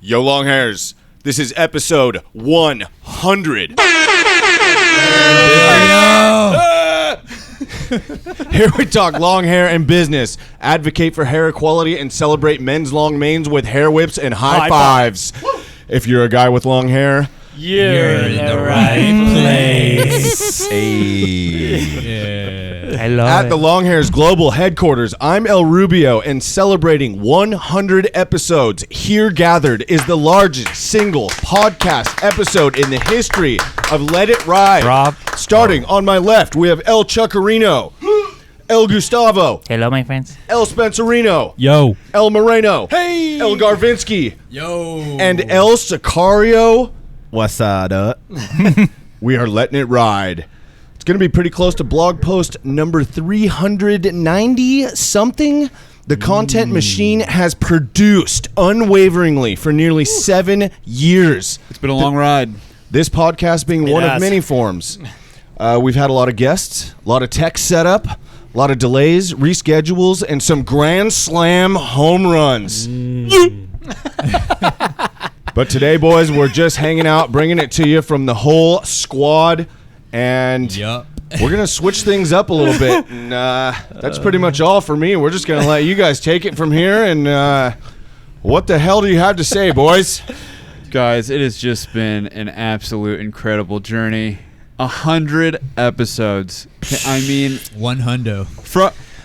Yo, long hairs. This is episode 100. Here we talk long hair and business, advocate for hair equality, and celebrate men's long manes with hair whips and high fives. If you're a guy with long hair, you're in the right place. I love At it. the Long Hairs Global Headquarters, I'm El Rubio, and celebrating 100 episodes here gathered is the largest single podcast episode in the history of Let It Ride. Rob. Starting on my left, we have El Chuckarino, El Gustavo, Hello, my friends. El Spencerino, Yo. El Moreno, Hey. El Garvinsky, Yo. and El Sicario. What's up? We are letting it ride. It's going to be pretty close to blog post number 390-something. The content machine has produced unwaveringly for nearly 7 years. It's been a long ride. This podcast being one of has. many forms. We've had a lot of guests, a lot of tech setup, a lot of delays, reschedules, and some grand slam home runs. But today, boys, we're just hanging out, bringing it to you from the whole squad. And we're going to switch things up a little bit. And that's pretty much all for me. We're just going to let you guys take it from here. And what the hell do you have to say, boys? Guys, it has just been an absolute incredible journey. 100 episodes. I mean, 100.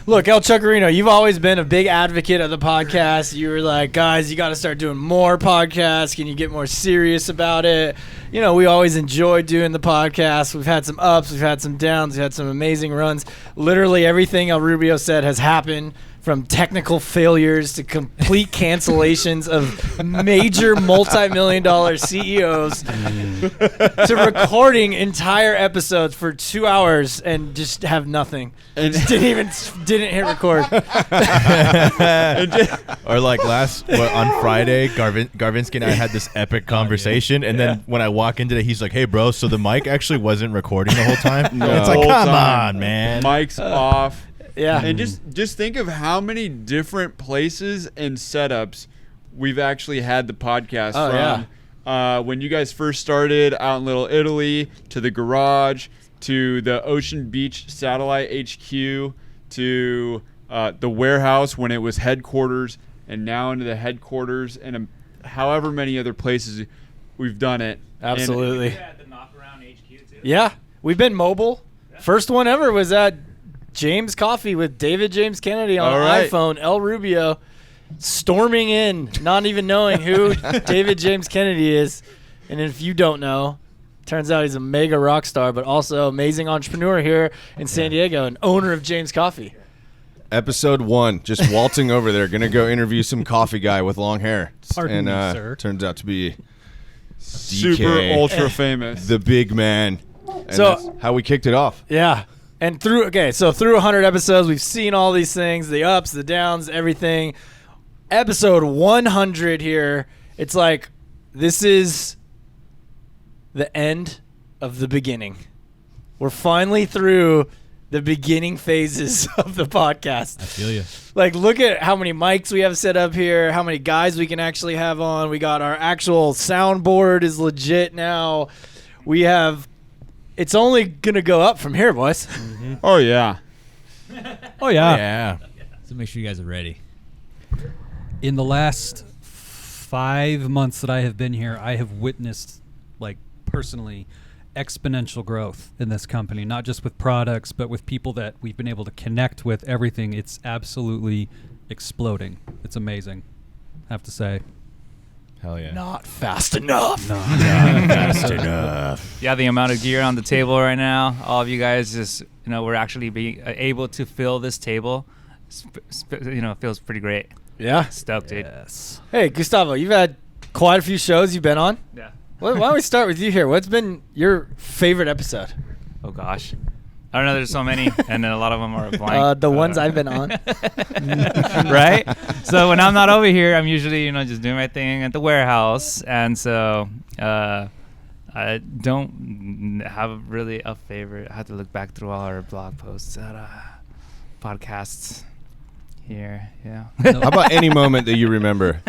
Look, El Chuckarino, you've always been a big advocate of the podcast. You were like, guys, you got to start doing more podcasts. Can you get more serious about it? You know, we always enjoy doing the podcast. We've had some ups, we've had some downs, we've had some amazing runs. Literally everything El Rubio said has happened, from technical failures to complete cancellations of major multi-million-dollar CEOs to recording entire episodes for 2 hours and just have nothing. And didn't hit record. Or like on Friday, Garvinsky and I had this epic conversation, and then when I walk into it, he's like, "Hey, bro, so the mic actually wasn't recording the whole time?" No. It's like, Whole come time. on, man. Mic's off. Yeah. And just think of how many different places and setups we've actually had the podcast from. When you guys first started out in Little Italy, to the garage, to the Ocean Beach Satellite HQ, to the warehouse when it was headquarters, and now into the headquarters, and however many other places we've done it. Absolutely. You had the Knockaround HQ too. Yeah. We've been mobile. First one ever was at James Coffee with David James Kennedy on iPhone, El Rubio, storming in, not even knowing who David James Kennedy is. And if you don't know, turns out he's a mega rock star, but also amazing entrepreneur here in San Diego and owner of James Coffee. Episode 1, just waltzing over there, gonna go interview some coffee guy with long hair. Pardon and me, sir. Turns out to be Super DK, ultra famous. the big man. And So- that's how we kicked it off. Yeah. And through 100 episodes, we've seen all these things, the ups, the downs, everything. Episode 100 here, it's like this is the end of the beginning. We're finally through the beginning phases of the podcast. I feel you. Like, look at how many mics we have set up here, how many guys we can actually have on. We got our actual soundboard is legit now. We have... It's only going to go up from here, boys. Oh, yeah. Oh, yeah. Yeah. So make sure you guys are ready. In the last 5 months that I have been here, I have witnessed, like, personally, exponential growth in this company, not just with products, but with people that we've been able to connect with, everything. It's absolutely exploding. It's amazing, I have to say. Hell yeah. Not fast enough. Fast enough. Yeah, the amount of gear on the table right now, all of you guys just, we're actually being able to fill this table. Feels pretty great. Yeah. Stoked, dude. Yes. Hey, Gustavo, you've had quite a few shows you've been on. Yeah. Why don't we start with you here? What's been your favorite episode? Oh, gosh. I don't know. There's so many, and then a lot of them are blank. The ones I've been on. Right? So when I'm not over here, I'm usually, just doing my thing at the warehouse. And so I don't have really a favorite. I have to look back through all our blog posts, podcasts. here. Yeah. How about any moment that you remember?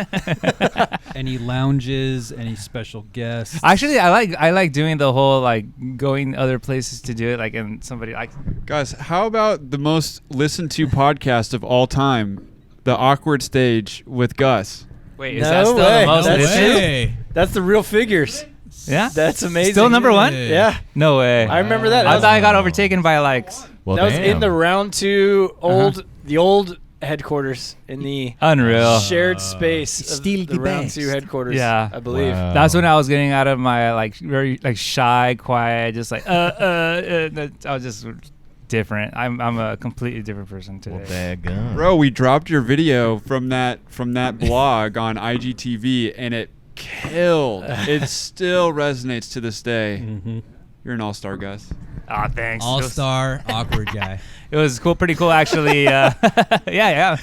Any lounges, any special guests? Actually, I like doing the whole like going other places to do it. Like, and somebody like. Guys, how about the most listened to podcast of all time, The Awkward Stage with Gus? Wait, is No that still way. the most That's listened? That's the real figures. Yeah. That's amazing. Still number one? Yeah. No way. I remember that. I That thought I was, got overtaken by likes. Well, that was in damn. the round 2 the old headquarters in the Unreal. shared space Still of the the round best. 2 headquarters. Yeah. I believe. Wow. That's when I was getting out of my like very like shy, quiet, just like I was just different. I'm a completely different person today. Well, daggone. Bro, we dropped your video from that blog on IGTV, and it killed. It still resonates to this day. Mm-hmm. You're an all-star, Gus. Oh, thanks. All star, awkward guy. It was cool, pretty cool actually. Yeah.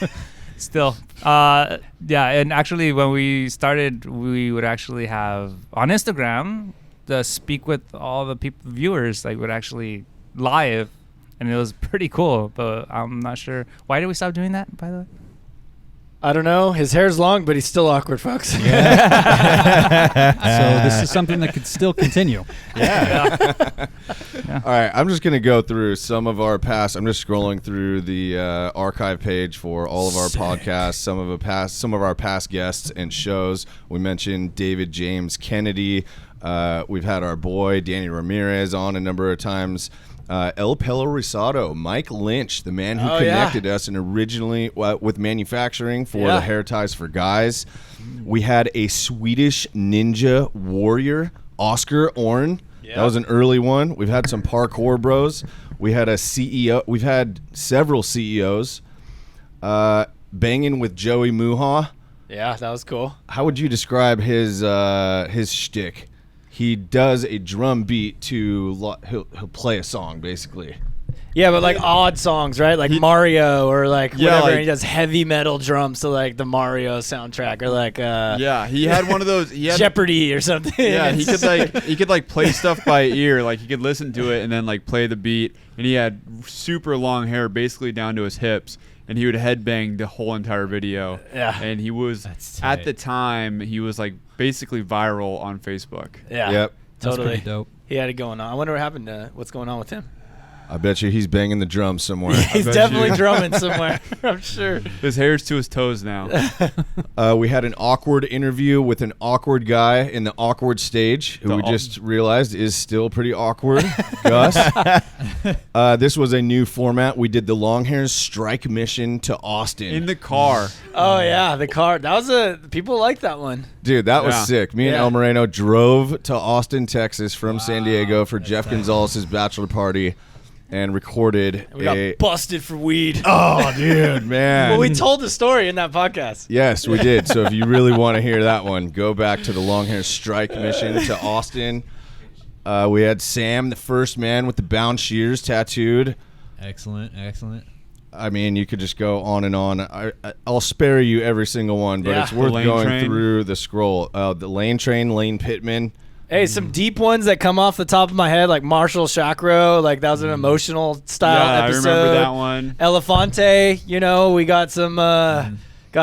Still, yeah, and actually when we started, we would actually have on Instagram the speak with all the people, viewers, like would actually live, and it was pretty cool. But I'm not sure why did we stop doing that, by the way. I don't know. His hair's long, but he's still awkward, folks. So this is something that could still continue. All right, I'm just going to go through some of our past. I'm just scrolling through the archive page for all of our podcasts, some of our past guests and shows. We mentioned David James Kennedy. We've had our boy Danny Ramirez on a number of times. El Pelo Risado, Mike Lynch, the man who connected us and originally with manufacturing for the hair ties for guys. We had a Swedish ninja warrior, Oscar Orn. Yeah. That was an early one. We've had some parkour bros. We had a CEO. We've had several CEOs. Banging with Joey Muha. Yeah, that was cool. How would you describe his shtick? He does a drum beat to he'll play a song basically. Yeah, but like odd songs, right? Like Mario or like Yeah, whatever. like- and he does heavy metal drums to like the Mario soundtrack or like Yeah, he had one of those. He had, Jeopardy or something. yeah, he could play stuff by ear. Like he could listen to it and then like play the beat. And he had super long hair, basically down to his hips. And he would headbang the whole entire video. Yeah. And he was That's at tight. the time he was like basically viral on Facebook. Yeah. Yep. That's Totally. pretty dope. He had it going on. I wonder what happened to what's going on with him. I bet you he's banging the drums somewhere. He's bet definitely you. drumming somewhere. I'm sure. His hair's to his toes now. We had an awkward interview with an awkward guy in the awkward stage who The we aw- just realized is still pretty awkward. Gus. This was a new format. We did the long hairs strike mission to Austin. In the car. Oh yeah, the car. That was people like that one. Dude, that was Yeah. sick. Me and Yeah. El Moreno drove to Austin, Texas from San Diego for Jeff Gonzalez's bachelor party and recorded And we got busted for weed. Oh, dude, man. Well, we told the story in that podcast. Yes, we did. So if you really want to hear that one, go back to the long hair strike mission to Austin. We had Sam, the first man with the bound shears tattooed. Excellent. I mean, you could just go on and on. I'll spare you every single one, but Yeah. it's worth The Lane going Train. through the scroll. The Lane Train, Lane Pittman. Hey, some deep ones that come off the top of my head, like Marshall Chakro. Like that was an emotional style episode. I remember that one. Elefante, we got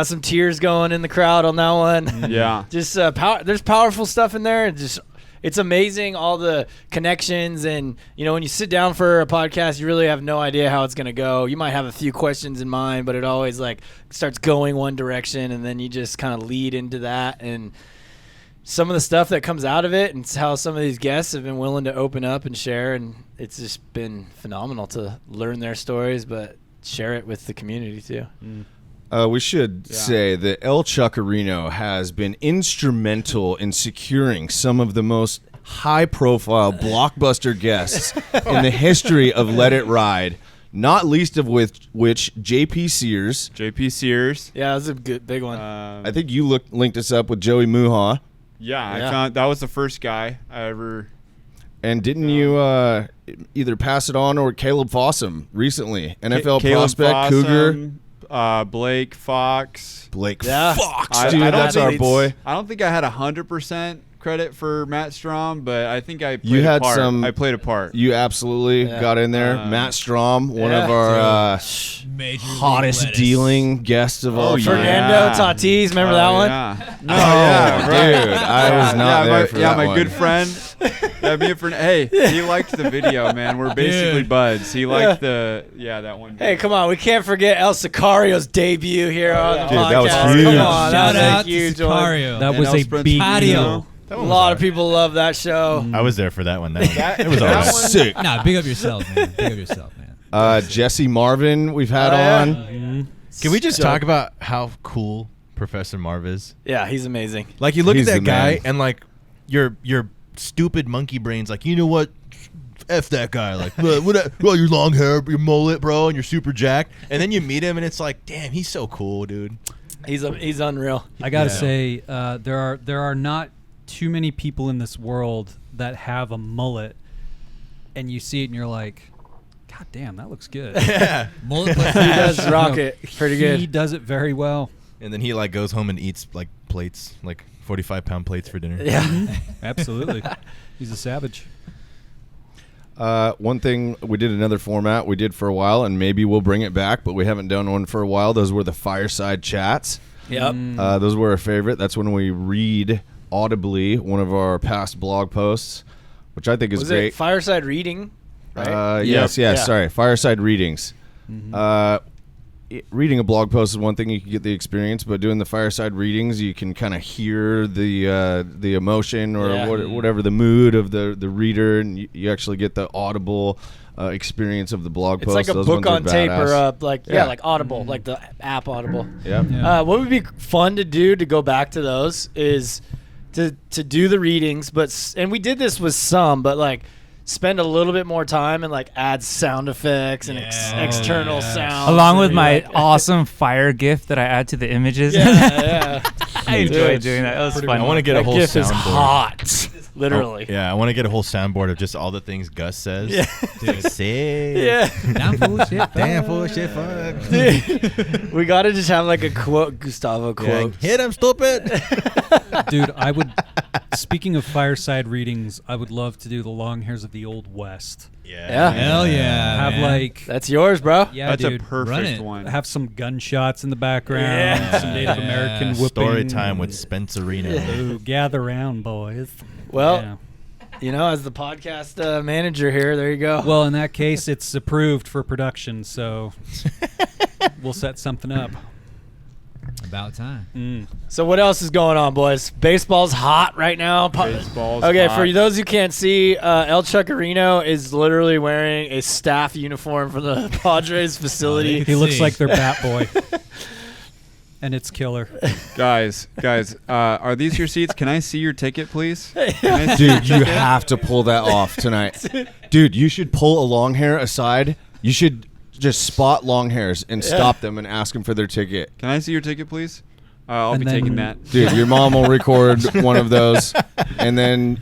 some tears going in the crowd on that one. Yeah. Just there's powerful stuff in there. It's amazing, all the connections, and when you sit down for a podcast, you really have no idea how it's gonna go. You might have a few questions in mind, but it always like starts going one direction, and then you just kind of lead into that. And some of the stuff that comes out of it, and how some of these guests have been willing to open up and share, and it's just been phenomenal to learn their stories, but share it with the community too. We should say that El Chuckarino has been instrumental in securing some of the most high-profile blockbuster guests in the history of Let It Ride, not least of which J.P. Sears. JP Sears. Yeah, that was a good big one. I think you linked us up with Joey Muha. Yeah, Yeah. I found that was the first guy I ever. And didn't you either pass it on or Caleb Fossum recently? NFL Caleb prospect, Cougar. Fossum, Blake Fox. Blake Yeah. Fox, I dude, don't that's think our it's- boy. I don't think I had 100% credit for Matt Strom, but I think I played You a had part. some- I played a part. You absolutely got in there. Matt Strom, one of our Major League hottest lettuce. dealing guests of all time. Fernando Tatis, remember that one? Yeah. No, Oh, yeah, right. dude, I was not there for that my one. good friend. Yeah, me and Hey, he liked the video, man. We're basically Dude. buds. He liked that one. Hey, come on, we can't forget El Sicario's debut here on the Dude, podcast. that was Come huge. on, Shout that was a out to huge one. Sicario. That And was El a Sprint big Patio. deal. That A one was lot alright. of people love that show. I was there for that one. It was that alright. one- Sick. Nah, big up yourself, man. Big up yourself, man. Jesse Marvin, we've had Oh, yeah. on. Can we just So- talk about how cool Professor Marv is? Yeah, he's amazing. Like you look He's at the that guy man. and like your stupid monkey brains like, you know what? F that guy. Like, well, your long hair, your mullet, bro, and you're super jacked. And then you meet him and it's like, damn, he's so cool, dude. He's unreal. I gotta Yeah. say, there are not too many people in this world that have a mullet, and you see it and you're like, God damn, that looks good. Yeah. Mullet plus He does hash. rock it pretty He good. does it very well. And then he like goes home and eats like plates, like 45-pound plates for dinner. Yeah. Absolutely. He's a savage. One thing, we did another format we did for a while, and maybe we'll bring it back, but we haven't done one for a while. Those were the fireside chats. Yep. Those were our favorite. That's when we read audibly one of our past blog posts, which I think is Was great. it fireside reading? Right? Yes, Yeah. sorry. Fireside readings. Reading a blog post is one thing, you can get the experience, but doing the fireside readings, you can kind of hear the emotion or Yeah. whatever the mood of the reader, and you actually get the audible experience of the blog It's post. like a Those book ones are on tape or badass. like like Audible, like the app Audible. Yep. Yeah. What would be fun to do to go back to those is to do the readings, and we did this with some, but like spend a little bit more time and like add sound effects and Yeah. external yes. sounds. Along and with be my like- awesome fire gift that I add to the images. yeah. I enjoy Dude, doing that. It was I fun. want to get a That whole GIF is soundboard. hot, literally. Yeah, I want to get a whole soundboard of just all the things Gus says. Yeah. Dude, sick. Yeah. Down for shit. Damn fool, shit, fuck. We gotta just have like a quote, Gustavo Yeah, quote. hit him, stupid. Dude, I would. Speaking of fireside readings, I would love to do the long hairs of the Old West. Yeah. Hell yeah. Have man. like, That's yours, bro. yeah, That's dude. a perfect run it. one. Have some gunshots in the background. Yeah. Some Native Yeah. American whooping. Story time with Spencer Reno. Ooh, gather round, boys. Well, Yeah. you know, as the podcast manager here, there you go. Well, in that case, it's approved for production, so we'll set something up. About time. So what else is going on, boys? Baseball's hot right now. Baseball's Okay, hot. for those who can't see, El Chuckarino is literally wearing a staff uniform from the Padres facility. He looks see. like their bat boy. And it's killer. Guys, are these your seats? Can I see your ticket, please? Can I see Dude, you have to pull that off tonight. Dude, you should pull a long hair aside. You should just spot long hairs and stop them and ask them for their ticket. Can I see your ticket, please? I'll And be then- taking that. Dude, your mom will record one of those, and then,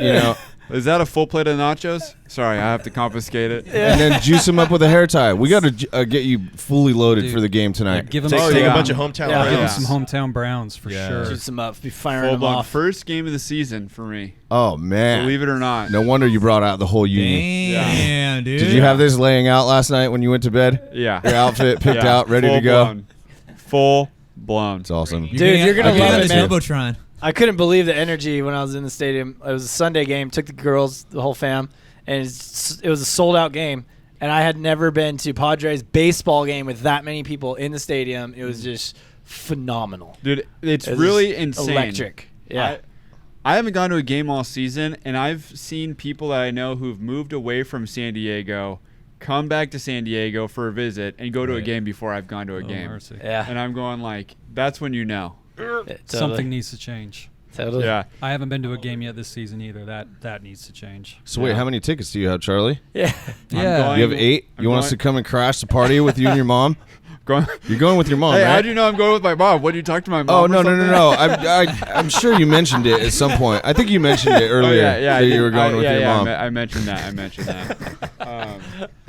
Is that a full plate of nachos? Sorry, I have to confiscate it. and then juice them up with a hair tie. We got to get you fully loaded Dude, for the game tonight. Give him, Take, Oh, take yeah. a bunch of hometown Yeah. give him Yeah. some hometown Browns for Yeah. sure. Juice them up, be firing Full them blown off. first game of the season for me. Oh, man. Believe it or not. No wonder you brought out the whole uni. Damn, dude. Did you have this laying out last night when you went to bed? Yeah. Your outfit picked Yeah, out, ready to full go? blown. Full blown. It's awesome. Dude, you're gonna love get it, the man. Jumbotron. I couldn't believe the energy when I was in the stadium. It was a Sunday game. Took the girls, the whole fam, and it was a sold-out game. And I had never been to Padres baseball game with that many people in the stadium. It was just phenomenal. Dude, it's It was really just insane. electric. Yeah. I haven't gone to a game all season, and I've seen people that I know who've moved away from San Diego come back to San Diego for a visit and go to a Right. game before I've gone to a Oh, game. mercy. Yeah. And I'm going like, that's when you know. Something needs to change. Totally. Yeah. I haven't been to a game yet this season either. That needs to change. So wait, how many tickets do you have, Charlie? Yeah. Yeah. You have 8? I'm You want us going- to come and crash the party with you and your mom? Going, You're going with your mom, hey, right? how do you know I'm going with my mom? What do you talk to my mom? Oh, or no. something? I'm sure you mentioned it at some point. I think you mentioned it earlier Oh, yeah, I that you did- were going with yeah, your yeah, mom. I mentioned that.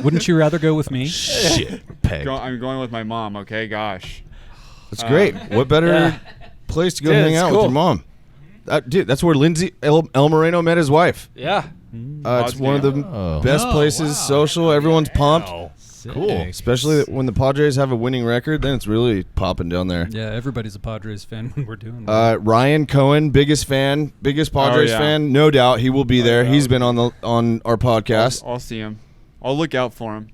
Wouldn't you rather go with me? Shit, Peg. I'm going with my mom. Okay, gosh. That's great. What better Yeah. place to go Dude, hang it's out cool. with your mom? dude, that's where Lindsay El Moreno met his wife. Yeah. It's one of the Oh. best Oh, places, wow. social. Everyone's pumped. Cool. Especially when the Padres have a winning record, then it's really popping down there. Yeah, everybody's a Padres fan when we're doing that. Ryan Cohen, biggest Padres yeah. fan, no doubt. He will be there. He's been on our podcast. I'll see him. I'll look out for him.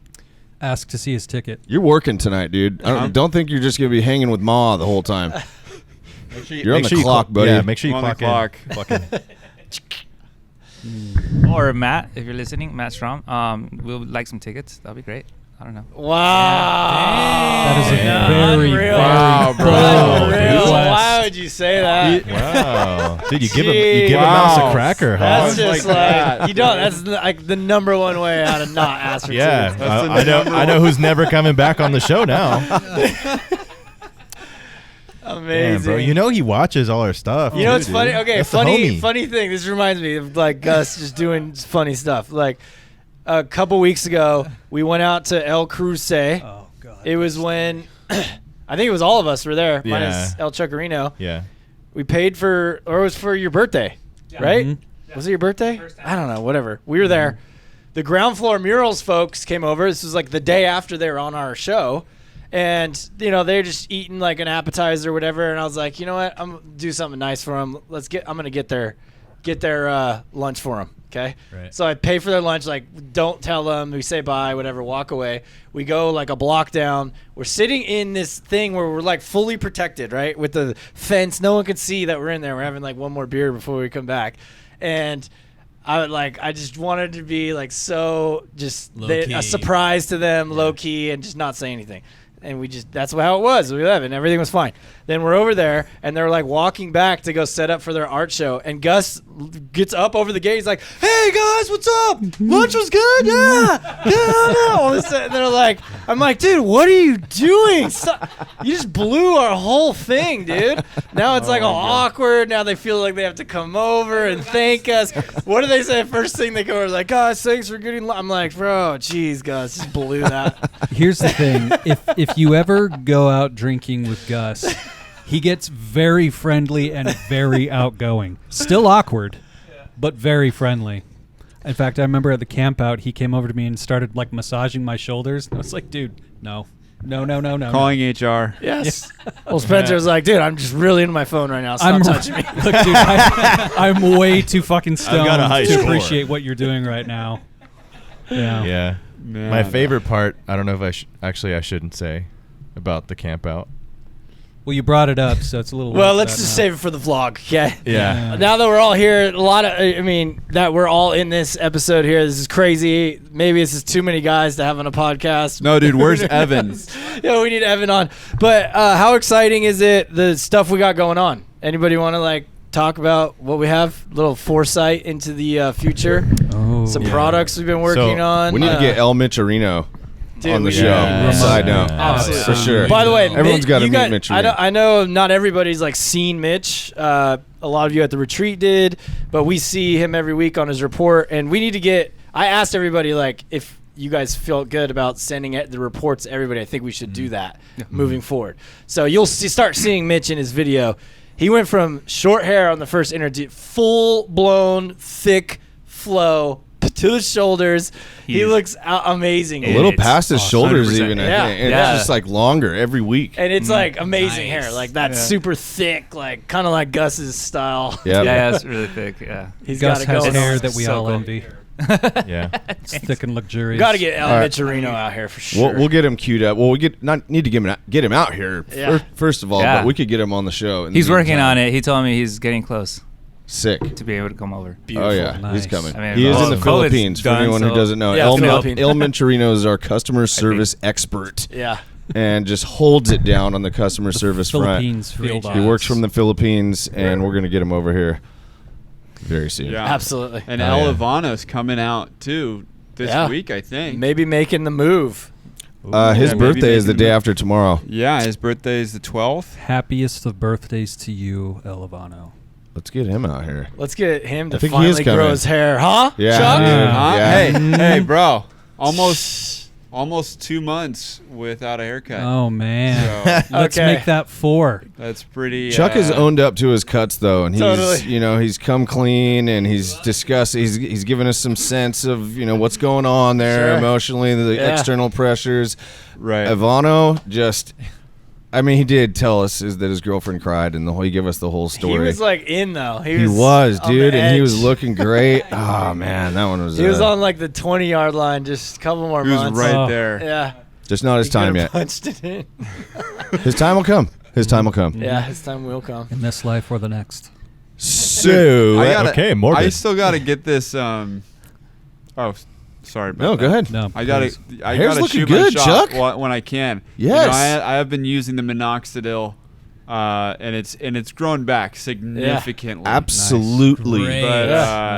Ask to see his ticket. You're working tonight, dude. I don't think you're just gonna be hanging with Ma the whole time. You're on the clock, buddy. Yeah, make sure you I'm on the clock in. clock. Fucking Or Matt, if you're listening, Matt Strom. We'll like some tickets. That'd be great. I don't know. Wow. That is a very, Unreal. very Wow, bro. bold Unreal. request. Why would you say that? wow, dude, you give Jeez. a mouse Wow. a cracker, huh? That's Like just that. like you don't. That's like the number one way how to not ask for Yeah, tickets. That's the I know. number I know one. who's never coming back on the show now. Amazing. Damn, bro, you know he watches all our stuff. You know what's too, funny? dude. Okay, That's the funny homie. thing. This reminds me of like Gus just doing funny stuff. Like a couple weeks ago, we went out to El Cruce. Oh God. It was when I think it was all of us were there, Yeah. minus El Chuckarino. Yeah. We paid for, or it was for your birthday, right? Mhm. Was it your birthday? I don't know. Whatever. We were there. The ground floor murals folks came over. This was like the day after they were on our show. And, you know, they're just eating like an appetizer or whatever. And I was like, you know what? I'm going to do something nice for them. I'm going to get their lunch for them. Okay. Right. So I pay for their lunch. Like, don't tell them. We say bye, whatever, walk away. We go like a block down. We're sitting in this thing where we're like fully protected, right? With the fence. No one can see that we're in there. We're having like one more beer before we come back. And I just wanted to be like so just Low-key. a surprise to them, low key, and just not say anything. And that's how it was. We left, and everything was fine. Then we're over there, and they're like walking back to go set up for their art show. And Gus gets up over the gate. He's like, "Hey guys, what's up? Lunch was good, yeah, yeah." All this, and they're like, "I'm like, dude, what are you doing? You just blew our whole thing, dude. Now it's like all awkward. Now they feel like they have to come over and thank us. What do they say? First thing they go over is like, guys, thanks for getting. I'm like, bro, geez, Gus, just blew that. Here's the thing: if you ever go out drinking with Gus, he gets very friendly and very outgoing. Still awkward, but very friendly. In fact, I remember at the camp out, he came over to me and started like massaging my shoulders. I was like, dude, no. Calling HR. Yes. Well, Spencer was like, dude, I'm just really into my phone right now. Stop touching me. Look, dude, I'm way too fucking stoned got a high to score. appreciate what you're doing right now. Yeah. Yeah. Man. My favorite part, I don't know if I shouldn't say about the camp out. Well, you brought it up, so it's a little. Well, late let's for just that save it for the vlog, okay? Yeah. Now that we're all here, that we're all in this episode here, this is crazy. Maybe this is too many guys to have on a podcast. No, dude, where's Evans? Yeah, we need Evan on. But how exciting is it, the stuff we got going on? Anybody want to, like, talk about what we have? A little foresight into the future? Oh. Some Yeah. products we've been working on. We need to get El Micharino dude, on the we- show. Yeah. Side note. Absolutely. For sure. By the way, Everyone's gotta you meet got- Mitch I know, Arena. I know not everybody's like seen Mitch. A lot of you at the retreat did, but we see him every week on his report. And we need to get. I asked everybody like if you guys feel good about sending the reports to everybody. I think we should do that moving forward. So you'll start seeing Mitch in his video. He went from short hair on the first interview, full blown thick flow to the shoulders. He He's- looks amazing. A little It's past his shoulders 100%. even. I Yeah. think. And Yeah. it's just like longer every week. And it's like amazing Nice. hair, like that Yeah. super thick, like kind of like Gus's style. Yeah. Yeah, it's really thick. Yeah. He's Gus got to has go. hair that we So all cool. envy. Yeah. It's thick and luxurious. Got to get El All right. Micharino out here for sure. We'll get him queued up. Well, we need to get him out here Yeah. first of all, Yeah. but we could get him on the show. He's working on it. He told me he's getting close Sick. to be able to come over. Oh yeah, Nice. he's coming. I mean, he is well, in the COVID's Philippines. For done, anyone who so- doesn't know, Yeah, El Philippines. Micharino is our customer service expert Yeah. and just holds it down on the customer service front. Philippines field He ops. works from the Philippines, and we're gonna get him over here very soon. Yeah. Absolutely. And Oh, El yeah. Ivano's coming out too this Yeah. week, I think. Maybe making the move. His Yeah, maybe birthday is the making day him- after tomorrow. Yeah, his birthday is the 12th. Happiest of birthdays to you, Elevano. Let's get him out here. Let's get him to I think he is finally grow coming. his hair, huh? Yeah, Chuck? dude. Huh? Yeah. Hey, bro. Almost almost 2 months without a haircut. Oh man. So Let's Okay. make that 4. that's pretty. Chuck has owned up to his cuts though, and he's Totally. he's come clean and he's discussed. He's given us some sense of what's going on there Sure. emotionally, the Yeah. external pressures. right. Ivano just, I mean, he did tell us that his girlfriend cried, and he gave us the whole story. He was like in though. He was, on the dude, and he was edge. looking great. Oh man, that one was. He was on like the 20-yard line, just a couple more He was months. right Oh. there. Yeah. just not his He time could've yet. Punched it in. His time will come. His time will come. Yeah, his time will come. In this life or the next. So I gotta, okay, morbid. I still got to get this. Sorry. About no, go that. ahead. No. I gotta. please. I Hair's gotta looking shoot good, my shot Chuck. when I can. Yes. I have been using the minoxidil, and it's grown back significantly. Absolutely. Great. But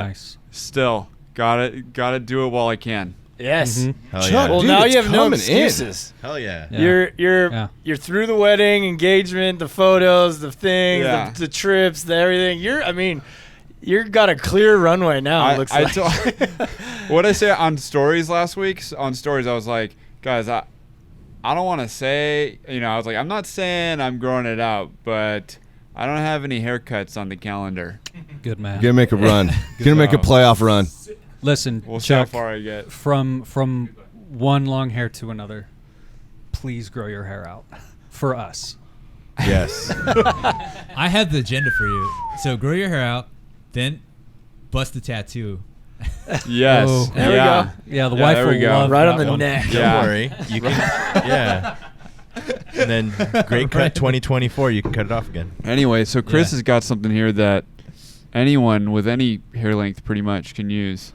Nice. still, gotta do it while I can. Yes. Hell Chuck, yeah. Well, Dude, now it's you have no coming in. excuses. Hell yeah. Yeah. You're Yeah. you're through the wedding, engagement, the photos, the things, Yeah. the trips, the everything. You're got a clear runway now. It looks like. What I say on stories last week? On stories, I was like, guys, I don't want to say, I was like, I'm not saying I'm growing it out, but I don't have any haircuts on the calendar. Good man. Gonna make a run. Gonna make a job. playoff run. Listen, We'll see how Chuck, far I get. from one long hair to another, please grow your hair out for us. Yes. I have the agenda for you. So grow your hair out, then bust the tattoo. Yes. Oh. There we yeah. go. Yeah, the Yeah, wife there will we go. love Right that on the one. neck. Don't Yeah. worry. You can. Yeah. And then Great Cut 2024, you can cut it off again. Anyway, so Chris Yeah. has got something here that anyone with any hair length pretty much can use.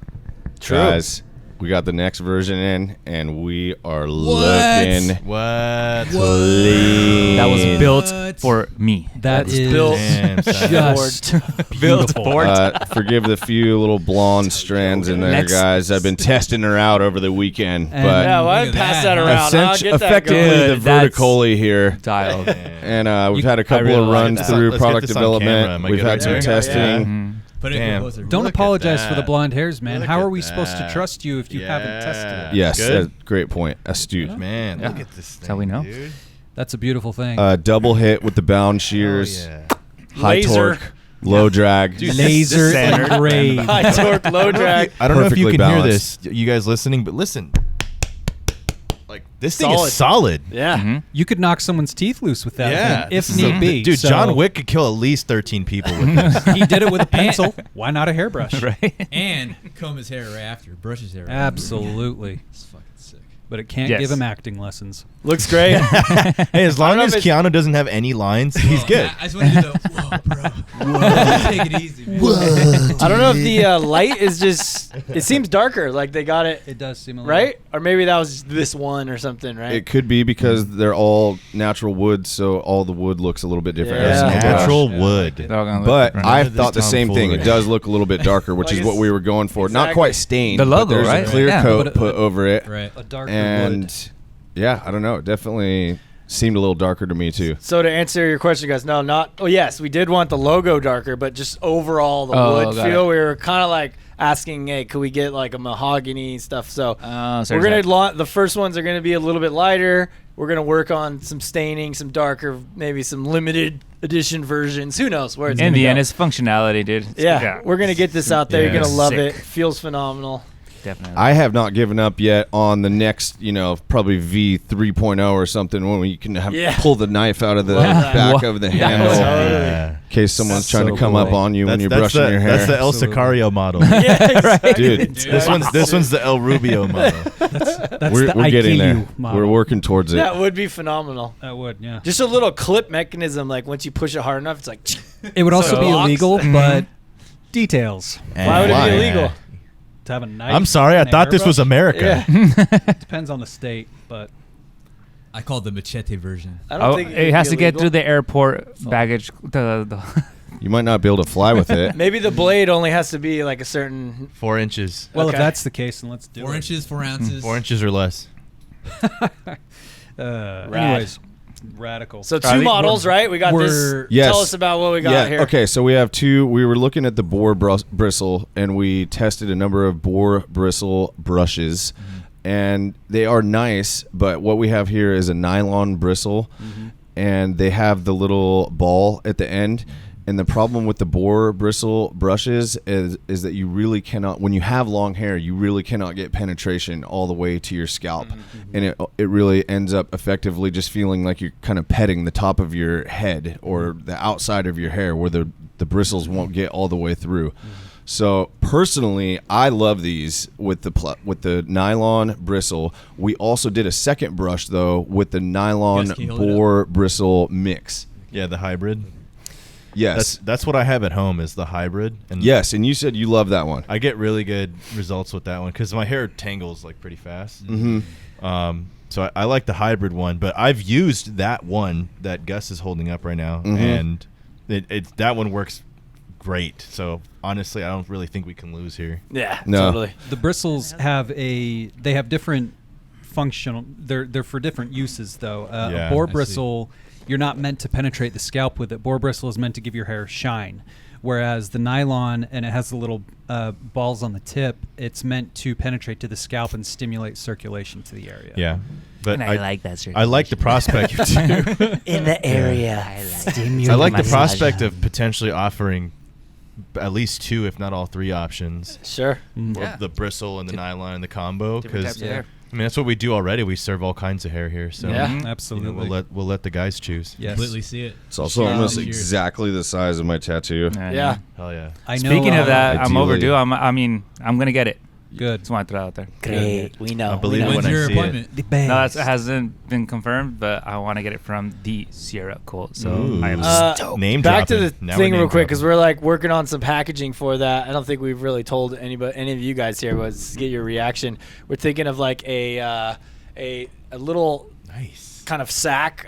True. Guys, we got the next version in, and we are looking What? clean. That was built What? for me. That was is built Damn, son. just beautiful. Forgive the few little blonde strands in there, Next- guys. I've been testing her out over the weekend, And- but Yeah, why Look don't at pass that. that around? I'll get that effectively going. the Dude, that's- vertically here. Dialed. And we've had a couple really of like runs that. through Let's get product this on development. camera. Am I We've good had right some there? testing. Mhm. Put it Damn. closer. Don't Look at apologize for the that. blonde hairs, man. Look How at are we supposed to that. trust you if you haven't tested it? Yes, Good. great point. Astute. Man, Yeah. look at this thing. That's how we know. Dude. That's a beautiful thing. Double hit with the bound shears, Hell yeah. high Laser. torque, low drag. Laser Standard. engraved. High torque, low drag. I don't know if you Perfectly can hear balanced. this, you guys listening, but listen. Like this thing Solid. is solid. Yeah. Mhm. You could knock someone's teeth loose with that thing, if this is need be. Dude, So, John Wick could kill at least 13 people with this. he did it with a pencil. Why not a hairbrush? Right. And comb his hair right after. Brush his hair right Absolutely. after. It's fucking sick. But it can't Yes. give him acting lessons. Looks great. Hey, as long know as if it's- Keanu doesn't have any lines, he's Whoa, good. I just want to do the whoa, bro. Whoa, take it easy, man. I don't know if the light is just. It seems darker. Like they got it It does seem a right, or maybe that was this one or something, right? It could be because they're all natural wood, so all the wood looks a little bit different. every Yeah. single brush. Natural Yeah, I wood. like it. They're all gonna look But different. I None of this thought the same thing. It tomfoolery. does look a little bit darker, which Like is what it's- we were going for. Not exactly. quite stained. The but logo, there's right? a clear Yeah. coat But- put over it. Right. A darker And wood. yeah, I don't know. It definitely seemed a little darker to me too. So to answer your question, guys, no, not. Oh yes, we did want the logo darker, but just overall the Oh, wood got feel. it. We were kind of like asking, hey, could we get like a mahogany stuff? So So we're gonna the first ones are gonna be a little bit lighter. We're gonna work on some staining, some darker, maybe some limited edition versions. Who knows where it's in gonna the go. end, it's functionality, dude. It's- Yeah, we're gonna get this out there. Yeah. You're gonna love Sick. it. Feels phenomenal. definitely. I have not given up yet on the next, probably V 3.0 or something when you can Yeah. pull the knife out of the Love that. back of the Yeah. handle Totally. in case someone's That's trying so to come cool. up on you when you're That's brushing the, your hair. That's the El Absolutely. Sicario model. Yeah, exactly. Dude, This one's the El Rubio model. That's we're the getting there. IKEA model. We're working towards it. That would be phenomenal. That would, yeah. Just a little clip mechanism, like once you push it hard enough, it's like. It would also So be locks. illegal, but details. Why would it Why? be illegal? To have a knife. I'm sorry, I and a thought this was hairbrush. America. Yeah. Depends on the state, but I call it the machete version. I don't Oh, think it has to get through the airport baggage. The You might not be able to fly with it. Maybe the blade only has to be like a certain. 4 inches. well, Okay. if that's the case, then let's do 4 it. inches, 4 ounces. 4 inches or less. Anyways, radical. So two Charlie, models, right? We got this. we're- Yes. Tell us about what we got Yeah. here. Okay. So we have two. We were looking at the boar bristle, and we tested a number of boar bristle brushes. and they are nice. But what we have here is a nylon bristle, and they have the little ball at the end. And the problem with the boar bristle brushes is that you really cannot, when you have long hair, you really cannot get penetration all the way to your scalp. And it really ends up effectively just feeling like you're kind of petting the top of your head or the outside of your hair where the bristles won't get all the way through. So personally, I love these with the nylon bristle. We also did a second brush though with the nylon Yes, can you hold it boar bristle mix. Yeah, the hybrid. Yes. That's what I have at home is the hybrid. And Yes, and you said you love that one. I get really good results with that one because my hair tangles like pretty fast. So I like the hybrid one, but I've used that one that Gus is holding up right now, and that one works great. So honestly, I don't really think we can lose here. Yeah, No. totally. The bristles have different functional. They're for different uses though. Yeah, A boar I see. bristle, you're not meant to penetrate the scalp with it. Boar bristle is meant to give your hair shine, whereas the nylon, and it has the little balls on the tip, it's meant to penetrate to the scalp and stimulate circulation to the area. Yeah, but And I like that I like the prospect. in the area. I like the prospect of potentially offering at least 2, if not all 3 options. Sure. Of the bristle and the nylon and the combo, Different because types of hair. I mean that's what we do already. We serve all kinds of hair here, so Yeah. Mhm. Absolutely. we'll let the guys choose. Yes. Completely see it. It's also almost exactly the size of my tattoo. Yeah. Hell yeah. I know. Speaking of that, I'm Ideally. overdue. I'm gonna get it. Good. Just want to throw it out there. Great. We know. I believe we it know. when When's I your see it. appointment? The best. No, that hasn't been confirmed, but I want to get it from the Sierra Cult. So Ooh. I'm Name Back to dropping. the Now thing we're real name quick because dropping. we're like working on some packaging for that. I don't think we've really told any of you guys here, but let's get your reaction. We're thinking of like a little Nice. kind of sack,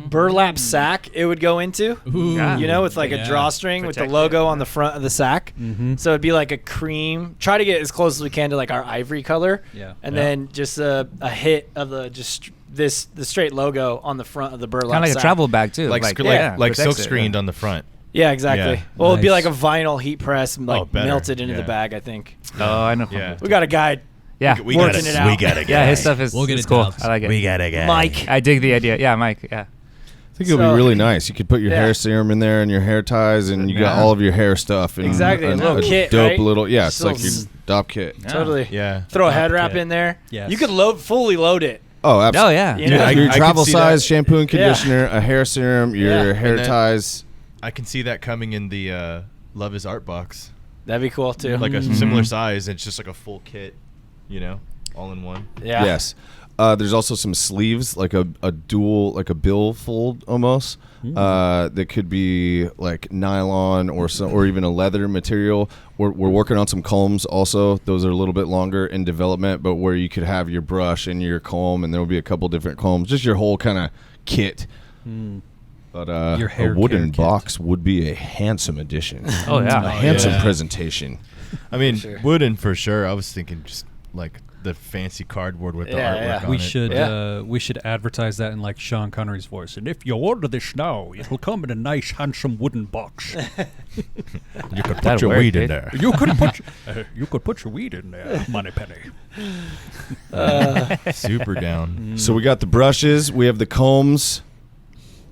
burlap sack it would go into. Ooh. Yeah. You know, with like Yeah. a drawstring with the Protect logo it. on the front of the sack. Mm-hmm. So it'd be like a cream. Try to get as close as we can to like our ivory color. Yeah. And Yeah. then just a hit of the straight logo on the front of the burlap kind of like sack. a travel bag too. Like yeah, like protects silk it, screened yeah. on the front. Yeah, exactly. Yeah. Well, it'd be like Nice. a vinyl heat press, like better. melted into the Yeah. bag. I think Oh, I know. Yeah. we got a guy. Yeah. We Working gotta, it out. We gotta Yeah, his guy. stuff is We'll get it's it cool. developed. I like it. We got a guy. Mike. I dig the idea. Yeah, Mike. Yeah. I think it'll So- be really nice. You could put your Yeah. hair serum in there and your hair ties, and you got Yeah. all of your hair stuff. And Exactly, a little kit, dope right? little, yeah. It's Just like a your little dop kit. Yeah. Totally. Yeah. Throw a Top head wrap kit. in there. Yes. You could fully load it. Oh, Oh absolutely. yeah. You know? Your I travel could see size that. shampoo and Yeah. conditioner, a hair serum, your Yeah. hair And then- ties. I can see that coming in the Love Is Art box. That'd be cool too. Like a Mhm. similar size. It's just like a full kit, all in one. yeah. Yes. There's also some sleeves, like a dual, like a bill fold almost. That could be like nylon or even a leather material. We're working on some combs also. Those are a little bit longer in development, but where you could have your brush and your comb, and there will be a couple different combs, just your whole kind of kit. But Your a hair wooden care kit. box would be a handsome addition. Oh A yeah. handsome yeah. presentation. I mean, Sure. wooden for sure. I was thinking just like the fancy cardboard with the Yeah, artwork yeah. on We it. should Yeah. we should advertise that in like Sean Connery's voice. And if you order this now, it'll come in a nice, handsome wooden box. You could put That'd your work, weed in dude. there. you could put your weed in there, Moneypenny. Super down. So we got the brushes, we have the combs,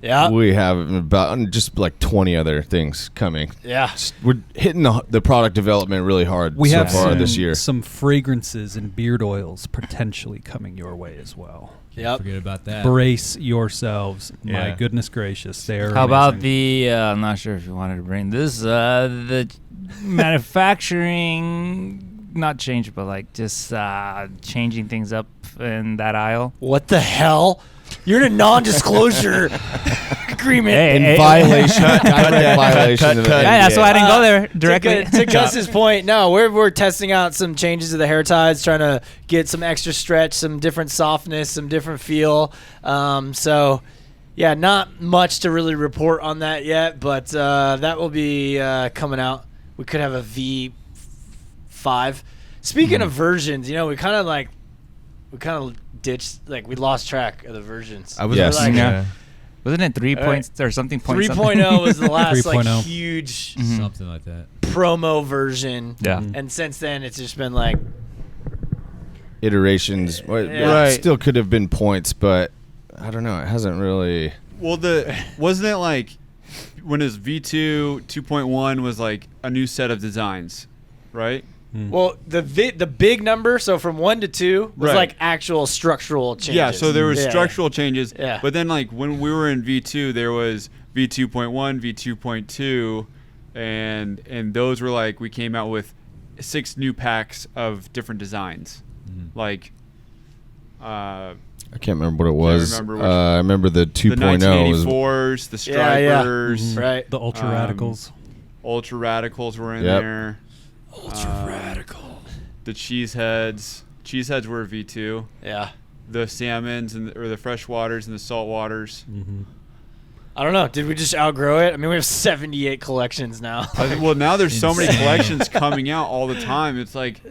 Yeah. we have about just like 20 other things coming. Yeah. We're hitting the product development really hard We so have far this year. some fragrances and beard oils potentially coming your way as well. Yep. Forget about that. Brace yourselves. My Yeah. goodness gracious. They are How about amazing. the? I'm not sure if you wanted to bring this. The manufacturing, not change, but like just changing things up in that aisle. What the hell? You're in a non-disclosure agreement. Hey, In hey, violation, direct violation of the Yeah, that's why I didn't go there To directly. Gu- to Gus's point, no, we're testing out some changes to the hair ties, trying to get some extra stretch, some different softness, some different feel. So, yeah, not much to really report on that yet, but that will be coming out. We could have a V5. Speaking of versions, we kind of ditched, like we lost track of the versions. I was Yes. Like, Yeah. Wasn't it 3 All right. points or something? Point 3.0 was the last like 3.0. huge Mhm. Something like that. promo version. Yeah. And since then, it's just been like iterations. Right. Still could have been points, but I don't know. It hasn't really. Well, wasn't it like when it was V2 2.1 was like a new set of designs, right? Well, the big number, so from 1 to 2 was Right. like actual structural changes. Yeah, so there was Yeah. structural changes. Yeah. But then like when we were in V2, there was V2.1, V2.2, and those were like we came out with 6 new packs of different designs. Like I can't remember what it was. remember which- I remember the the 2.0 was. 1984s, the Yeah, yeah. Stripers, Right. The ultra radicals. Ultra Radicals were in Yep. there. Ultra radical. The Cheeseheads. Cheeseheads were V2. Yeah. The salmons or the fresh waters and the salt waters. I don't know. Did we just outgrow it? I mean, we have 78 collections now. Well, now there's so many collections coming out all the time. It's like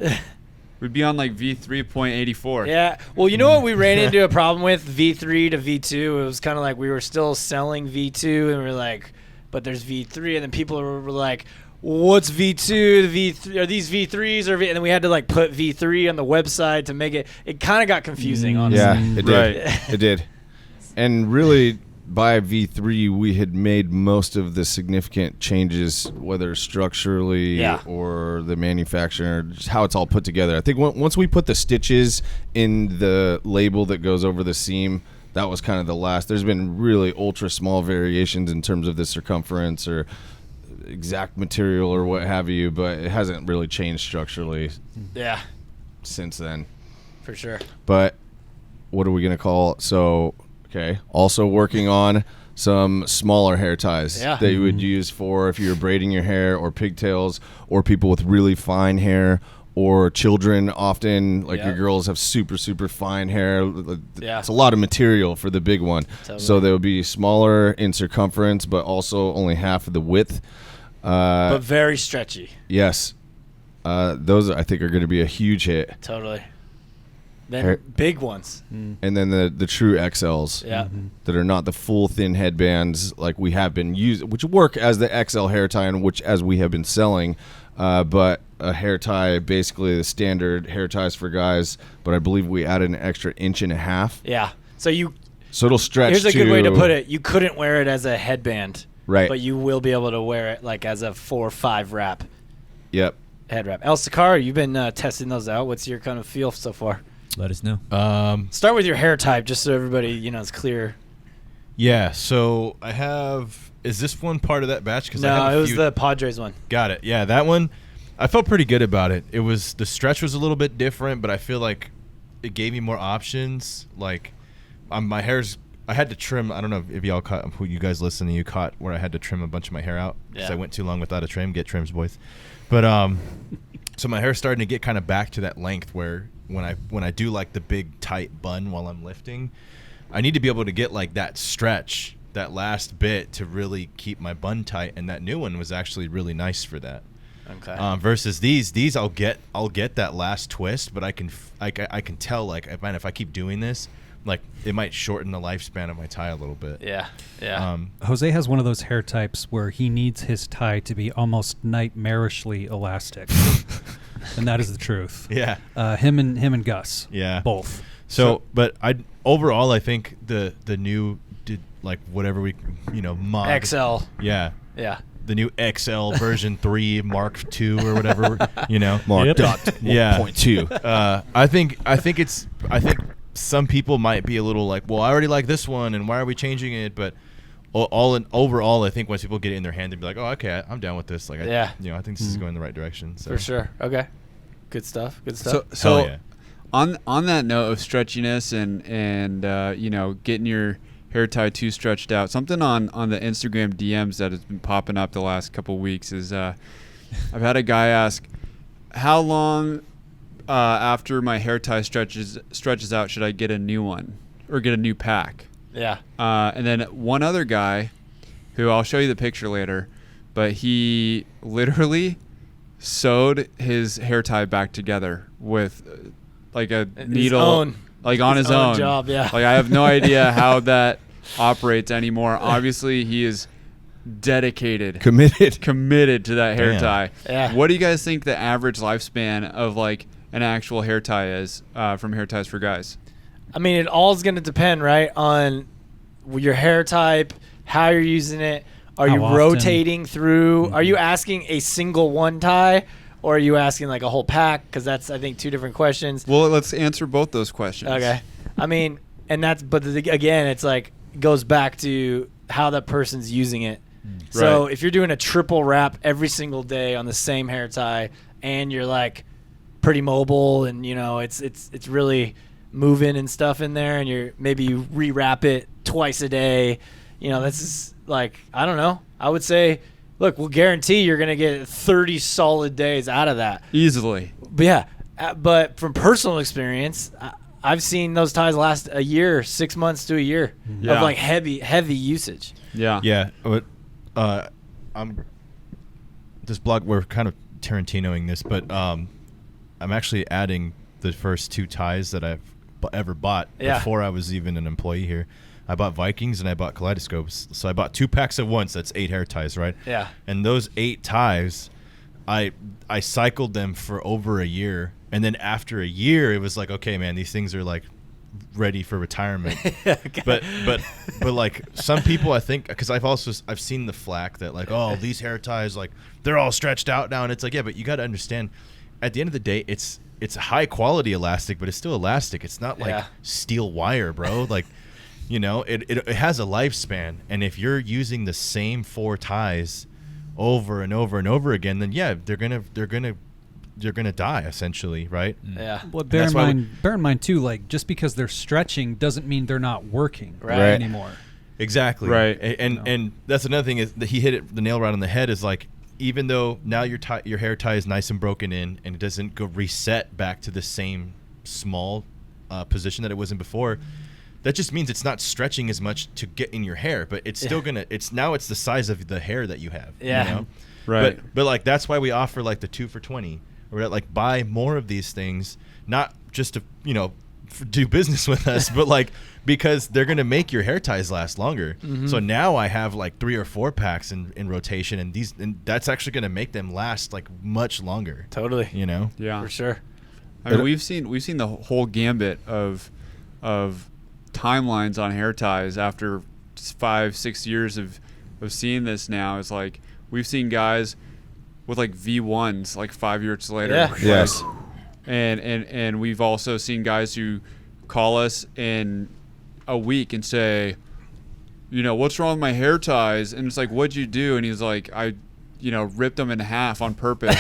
we'd be on like V3.84. Yeah. Well, you know what we ran into a problem with V3 to V2? It was kind of like we were still selling V2 and we are like, but there's V3, and then people were like, what's V2? The V3 are these V3s or and then we had to like put V3 on the website to make it. It kind of got confusing, honestly. Yeah, it did. Right. It did. And really, by V3, we had made most of the significant changes, whether structurally Yeah. or the manufacturer, just how it's all put together. I think once we put the stitches in the label that goes over the seam, that was kind of the last. There's been really ultra small variations in terms of the circumference or exact material or what have you, but it hasn't really changed structurally Yeah, since then. for sure. But what are we going to call? So, okay. Also working on some smaller hair ties Yeah. that you would use for if you're braiding your hair or pigtails or people with really fine hair or children often. Like your Yep. girls have super, super fine hair. Yeah. It's a lot of material for the big one. Totally. So they would be smaller in circumference, but also only half of the width. But very stretchy. Yes. Those I think are going to be a huge hit. Totally. Then Hair- big ones. And then the true XLs. Yeah. That are not the full thin headbands like we have been using, which work as the XL hair tie and which as we have been selling, but a hair tie, basically the standard hair ties for guys, but I believe we added an extra 1.5 inches. Yeah. So So it'll stretch. here's a good way to put it. You couldn't wear it as a headband. Right. But you will be able to wear it like as a 4 or 5 wrap Yep. head wrap. El Sakara, you've been testing those out. What's your kind of feel so far? Let us know. Start with your hair type, just so everybody is clear. Yeah, so I have. Is this one part of that batch? Because I No, have it a was few- the Padres one. Got it. Yeah, that one. I felt pretty good about it. It was the stretch was a little bit different, but I feel like it gave me more options. Like, my hair's. I had to trim. I don't know if y'all caught. Who you guys listening? You caught where I had to trim a bunch of my hair out because Yeah. I went too long without a trim. Get trims, boys. But so my hair's starting to get kind of back to that length where when I do like the big tight bun while I'm lifting, I need to be able to get like that stretch, that last bit to really keep my bun tight. And that new one was actually really nice for that. Okay. Versus these I'll get that last twist, but I can tell like if I keep doing this, like it might shorten the lifespan of my tie a little bit. Yeah. Yeah. Jose has one of those hair types where he needs his tie to be almost nightmarishly elastic, and that is the truth. Yeah. Him and Gus. Yeah. Both. So, but overall I think the new did like whatever we mod XL. Yeah. Yeah. The new XL version 3 Mark II or whatever, Mark Yep. dot Yeah. 1.2. I think some people might be a little like, well, I already like this one, and why are we changing it? But overall, I think once people get it in their hand, they'd be like, oh, okay, I'm down with this. Like, Yeah. I think this is going in the right direction. So. For sure. Okay. Good stuff. Good stuff. So Hell yeah. on that note of stretchiness and getting your hair tie too stretched out, something on the Instagram DMs that has been popping up the last couple weeks is I've had a guy ask, how long after my hair tie stretches out should I get a new one or get a new pack? yeah. And then one other guy, who I'll show you the picture later, but he literally sewed his hair tie back together with like a His needle, own- like on his own job. Yeah. Like I have no idea how that operates anymore. Obviously, he is dedicated, Committed. committed to that hair Damn. tie. Yeah. What do you guys think the average lifespan of like an actual hair tie is from Hair Ties for Guys? I mean, it all's going to depend, right, on your hair type, how you're using it. Are How you often? rotating through? Are you asking a single one tie, or are you asking like a whole pack? Because that's, I think, two different questions. Well, let's answer both those questions. Okay. I mean, and that's, but again, it's like, goes back to how that person's using it. So Right. if you're doing a triple wrap every single day on the same hair tie, and you're like pretty mobile, and you know it's really moving and stuff in there, and maybe you rewrap it twice a day, you know, this is like, I don't know. I would say, look, we'll guarantee you're gonna get 30 solid days out of that. Easily. But yeah, but from personal experience, I've seen those ties last a year, 6 months to a year Yeah. of like heavy usage. Yeah. Yeah, but I'm this blog. We're kind of Tarantinoing this, but I'm actually adding the first 2 ties that I've ever bought before I was even an employee here. I bought Vikings and I bought Kaleidoscopes. So I bought 2 packs at once. That's 8 hair ties, right? Yeah. And those 8 ties, I cycled them for over a year, and then after a year, it was like, okay, man, these things are like ready for retirement. Okay. But like some people, I think, because I've seen the flack that like, oh, these hair ties, like they're all stretched out now, and it's like, yeah, but you got to understand, at the end of the day, it's a high quality elastic, but it's still elastic. It's not like steel wire, bro. Like, you know, it has a lifespan, and if you're using the same 4 ties over and over and over again, then yeah, they're gonna die essentially, right? Yeah. Well, bear That's in why mind too, like just because they're stretching doesn't mean they're not working Right. anymore. Exactly. Right. And that's another thing is that he hit the nail right on the head. Is like, even though now your hair tie is nice and broken in, and it doesn't go reset back to the same small position that it was in before, that just means it's not stretching as much to get in your hair, but it's still gonna. It's the size of the hair that you have. Yeah. You know? Right. But like that's why we offer like the 2 for $20. Or like buy more of these things, not just to do business with us, but like because they're gonna make your hair ties last longer. So now I have like 3 or 4 packs in rotation, and that's actually gonna make them last like much longer. Totally. You know? Yeah. For sure. I mean, we've seen the whole gambit of timelines on hair ties after 5-6 years of seeing this. Now it's like we've seen guys with like V1s like 5 years later. Yeah. Like, Yes. And we've also seen guys who call us in a week and say, you know, what's wrong with my hair ties? And it's like, what'd you do? And he's like, I ripped them in half on purpose.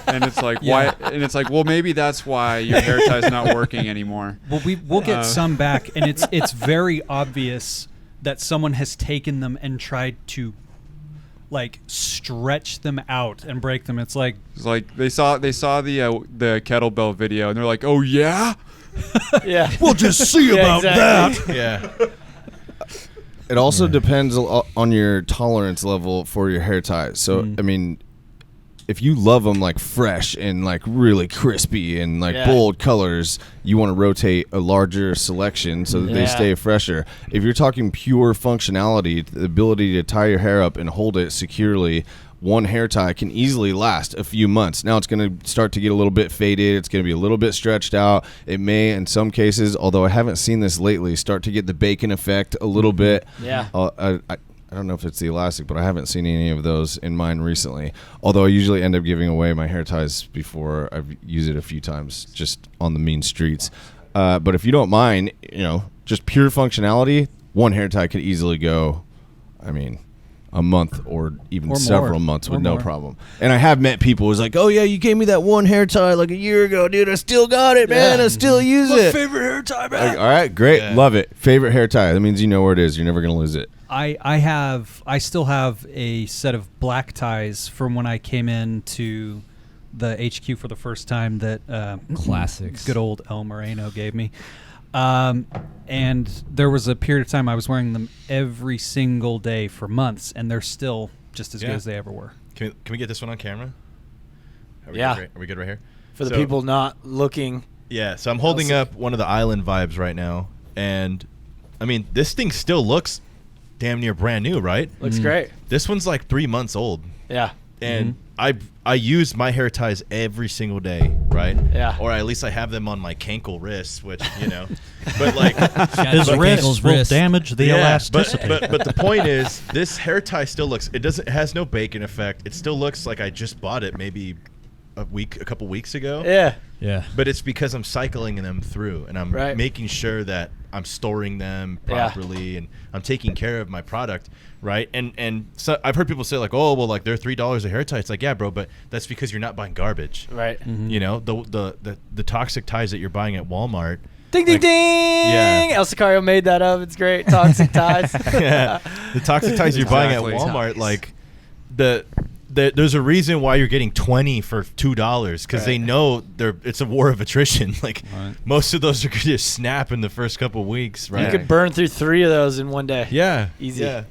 And it's like, why? And it's like, well, maybe that's why your hair tie's not working anymore. Well, we'll get some back, and it's very obvious that someone has taken them and tried to like stretch them out and break them. It's like they saw the kettlebell video and they're like, oh yeah, Yeah. We'll just see Yeah, about exactly. that. Yeah. It also depends on your tolerance level for your hair ties. So, I mean, if you love them like fresh and like really crispy and like bold colors, you want to rotate a larger selection so that they stay fresher. If you're talking pure functionality, the ability to tie your hair up and hold it securely, one hair tie can easily last a few months. Now it's going to start to get a little bit faded. It's going to be a little bit stretched out. It may, in some cases, although I haven't seen this lately, start to get the bacon effect a little bit. Yeah. I don't know if it's the elastic, but I haven't seen any of those in mine recently. Although I usually end up giving away my hair ties before I've used it a few times, just on the mean streets. But if you don't mind, just pure functionality, one hair tie could easily go, I mean, a month or even Or several more. months Or with no more. problem. And I have met people who's like, oh yeah, you gave me that one hair tie like a year ago, dude. I still got it, man. I still use it. Favorite hair tie, Like, all right, great. Yeah. Love it. Favorite hair tie. That means you know where it is. You're never going to lose it. I still have a set of black ties from when I came into the HQ for the first time that Classics. good old El Moreno gave me. And there was a period of time I was wearing them every single day for months, and they're still just as good as they ever were. Can we get this one on camera? Are we Yeah. good, are we good right here? For the So- people not looking. Yeah, so I'm holding up one of the Island Vibes right now, and I mean, this thing still looks damn near brand new, right? Looks great. This one's like 3 months old, Yeah. and I use my hair ties every single day, right? Yeah. Or at least I have them on my cankle wrists, which but like His wrist will wrist. damage the elasticity. But the point is, this hair tie still looks. It has no bacon effect. It still looks like I just bought it maybe a couple weeks ago. Yeah. Yeah. But it's because I'm cycling them through, and I'm Right. making sure that I'm storing them Yeah. properly, and I'm taking care of my product, right? And so I've heard people say like, oh, well, like they're $3 a hair tie. It's like, yeah, bro, but that's because you're not buying garbage. Right. You know, the toxic ties that you're buying at Walmart. Ding ding Like, ding! yeah. El Sicario made that up. It's great. Toxic ties. Yeah, the toxic ties you're buying at Exactly. Walmart, like there's a reason why you're getting 20 for $2 because they know it's a war of attrition. Like most of those are going to snap in the first couple weeks, right? You could burn through 3 of those in one day. Yeah, Easy. Yeah.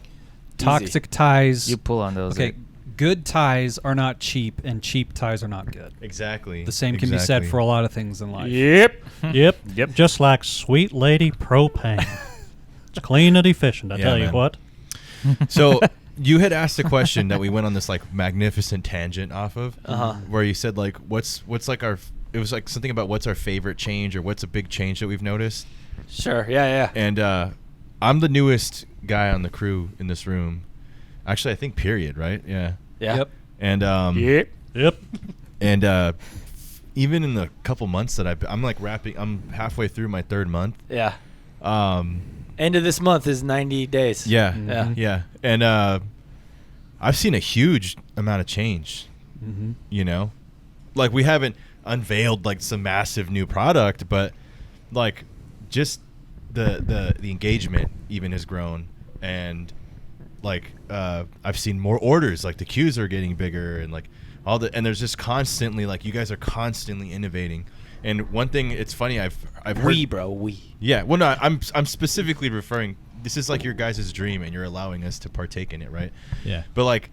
Toxic ties. You pull on those. Okay, good ties are not cheap, and cheap ties are not good. Exactly. The same can be said for a lot of things in life. Yep. Just like Sweet Lady Propane. It's clean and efficient, I Yeah, tell you man. what. So you had asked a question that we went on this like magnificent tangent off of, where you said like, what's like it was like something about what's our favorite change or what's a big change that we've noticed. Sure. Yeah. And I'm the newest guy on the crew in this room. Actually, I think period, right? Yeah. Yeah. Yep. And Yep. and even in the couple months that I'm halfway through my 3rd month. Yeah. Um, End of this month is 90 days. yeah. Yeah. Yeah. And I've seen a huge amount of change. You know, like we haven't unveiled like some massive new product, but like just the engagement even has grown, and like I've seen more orders. Like the queues are getting bigger, and like and there's just constantly like you guys are constantly innovating. And one thing, it's funny, I've heard. We. Yeah, well, no, I'm specifically referring. This is like your guys' dream, and you're allowing us to partake in it, right? Yeah. But like,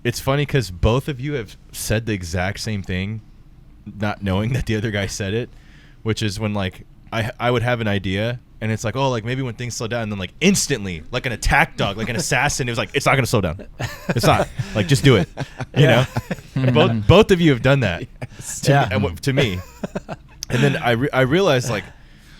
it's funny because both of you have said the exact same thing, not knowing that the other guy said it, which is when like I would have an idea, and it's like, oh, like maybe when things slow down, and then like instantly, like an attack dog, like an assassin, it was like, it's not gonna slow down. It's not. Like just do it. You know. Both of you have done that. To me. And then I realized like,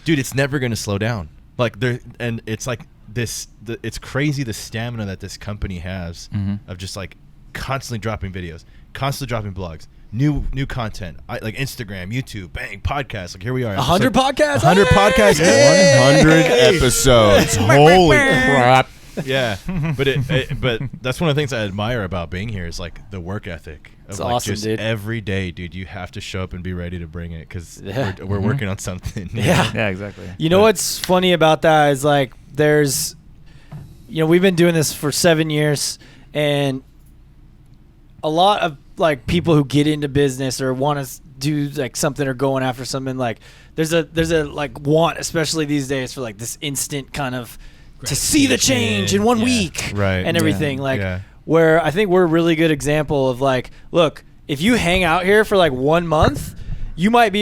dude, it's never gonna slow down. Like and it's like it's crazy the stamina that this company has of just like constantly dropping videos, constantly dropping blogs, new content, like Instagram, YouTube, bang, podcasts. Like here we are, 100 podcasts. 100 podcasts, 100 episodes. Holy crap. Yeah, but that's one of the things I admire about being here is like the work ethic. Of It's like awesome, just dude. every day, dude, you have to show up and be ready to bring it because Yeah. we're working on something. Yeah. Yeah, exactly. You know what's funny about that is like there's, we've been doing this for 7 years, and a lot of like people who get into business or want to do like something or going after something, like there's a like want, especially these days, for like this instant kind of to see the change in 1 week, Right. and everything. Yeah. Like Yeah. where I think we're a really good example of like, look, if you hang out here for like 1 month, you might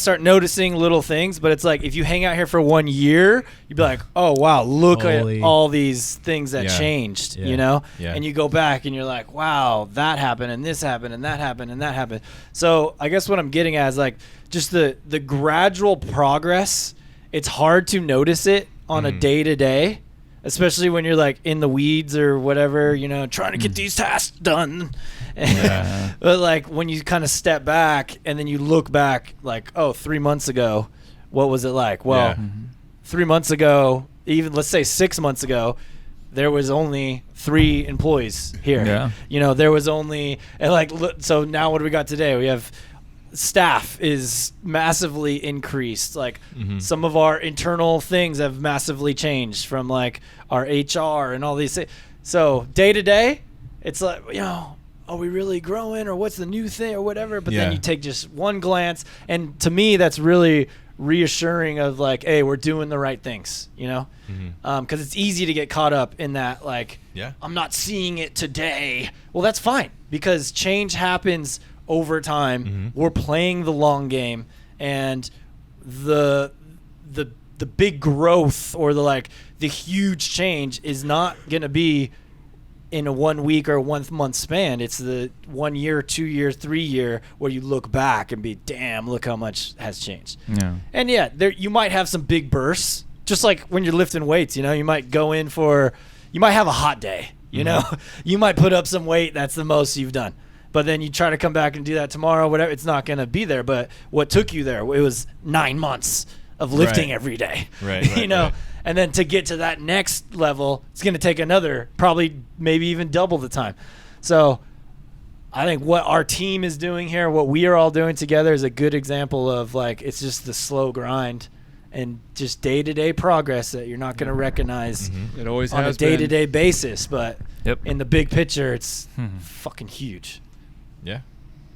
start noticing little things, but it's like if you hang out here for 1 year, you'd be like, oh wow, look Holy. at all these things that Yeah. changed, Yeah. Yeah. And you go back and you're like, wow, that happened and this happened and that happened and that happened. So I guess what I'm getting at is like just the gradual progress. It's hard to notice it on a day to day, especially when you're like in the weeds or whatever, trying to get these tasks done. But like when you kind of step back and then you look back like, oh, 3 months ago, what was it like? Well, 3 months ago, even let's say 6 months ago, there was only 3 employees here. Yeah. There was only, and like, so now what do we got today? We have staff is massively increased. Like some of our internal things have massively changed from like our HR and all these things. So day to day, it's like, are we really growing or what's the new thing or whatever? But then you take just one glance, and to me, that's really reassuring of like, hey, we're doing the right things, because it's easy to get caught up in that, like, I'm not seeing it today. Well, that's fine, because change happens over time. We're playing the long game, and the big growth or the huge change is not going to be in a 1 week or 1 month span. It's the 1 year, 2 year, 3 year where you look back and be, damn, look how much has changed. Yeah. And yeah, there you might have some big bursts, just like when you're lifting weights. You know, you might go in for, you might have a hot day. You know, you might put up some weight. That's the most you've done. But then you try to come back and do that tomorrow, whatever. It's not going to be there. But what took you there? It was 9 months of lifting every day. Right. You know, right. and then to get to that next level, it's going to take another, probably maybe even double the time. So I think what our team is doing here, what we are all doing together, is a good example of like, it's just the slow grind and just day-to-day progress that you're not going to recognize It always on a has been. day-to-day basis. But Yep. in the big picture, it's fucking huge. Yeah.